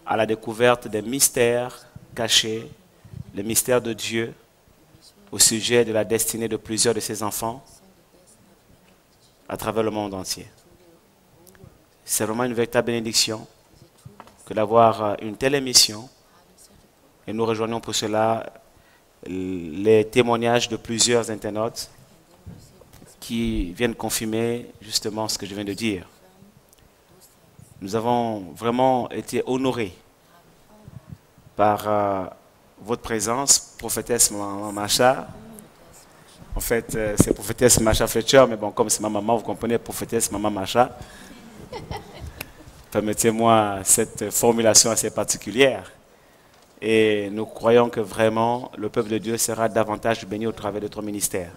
à la découverte des mystères cachés, les mystères de Dieu au sujet de la destinée de plusieurs de ses enfants à travers le monde entier. C'est vraiment une véritable bénédiction que d'avoir une telle émission et nous rejoignons pour cela les témoignages de plusieurs internautes qui viennent confirmer justement ce que je viens de dire. Nous avons vraiment été honorés par votre présence, prophétesse Maman Macha. En fait, c'est prophétesse Macha Fletcher, mais bon, comme c'est ma maman, vous comprenez, prophétesse Maman Macha. Permettez-moi cette formulation assez particulière. Et nous croyons que vraiment le peuple de Dieu sera davantage béni au travers de ton ministère.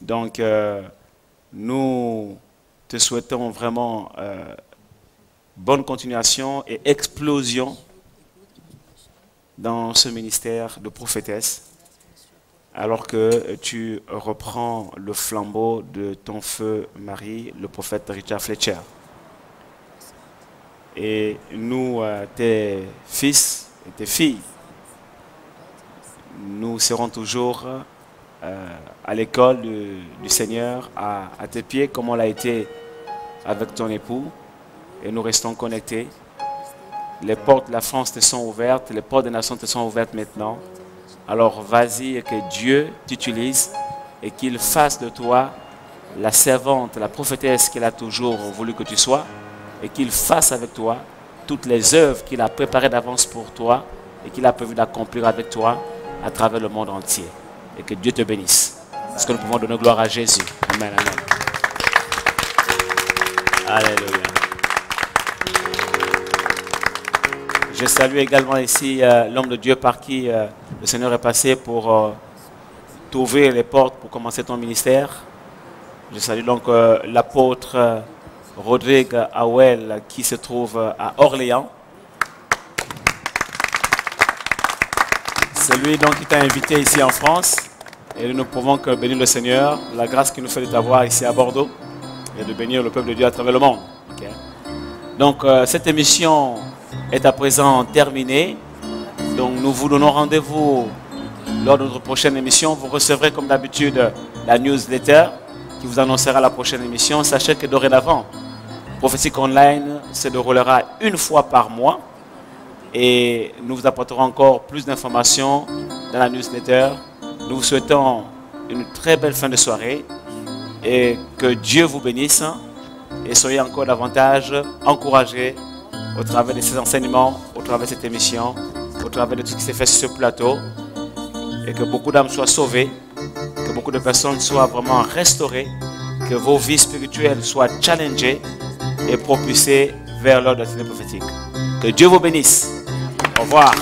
Donc, nous te souhaitons vraiment bonne continuation et explosion dans ce ministère de prophétesse, alors que tu reprends le flambeau de ton feu mari, le prophète Richard Fletcher. Et nous, tes fils et tes filles, nous serons toujours à l'école du Seigneur, à tes pieds, comme on l'a été avec ton époux, et nous restons connectés. Les portes de la France te sont ouvertes, les portes des nations te sont ouvertes maintenant. Alors vas-y et que Dieu t'utilise et qu'il fasse de toi la servante, la prophétesse qu'il a toujours voulu que tu sois, et qu'il fasse avec toi toutes les œuvres qu'il a préparées d'avance pour toi et qu'il a prévu d'accomplir avec toi à travers le monde entier. Et que Dieu te bénisse. Est-ce que nous pouvons donner gloire à Jésus? Amen, amen. Alléluia. Je salue également ici l'homme de Dieu par qui le Seigneur est passé pour t'ouvrir les portes pour commencer ton ministère. Je salue donc l'apôtre Rodrigue Awel qui se trouve à Orléans. C'est lui donc qui t'a invité ici en France. Et nous pouvons que bénir le Seigneur, la grâce qu'il nous fait de t'avoir ici à Bordeaux et de bénir le peuple de Dieu à travers le monde. Okay. Donc cette émission est à présent terminée. Donc nous vous donnons rendez-vous lors de notre prochaine émission. Vous recevrez comme d'habitude la newsletter qui vous annoncera la prochaine émission. Sachez que dorénavant, Prophétique Online se déroulera une fois par mois. Et nous vous apporterons encore plus d'informations dans la newsletter. Nous vous souhaitons une très belle fin de soirée et que Dieu vous bénisse et soyez encore davantage encouragés au travers de ces enseignements, au travers de cette émission, au travers de tout ce qui s'est fait sur ce plateau, et que beaucoup d'âmes soient sauvées, que beaucoup de personnes soient vraiment restaurées, que vos vies spirituelles soient challengées et propulsées vers l'ordre de la prophétique. Que Dieu vous bénisse. Au revoir.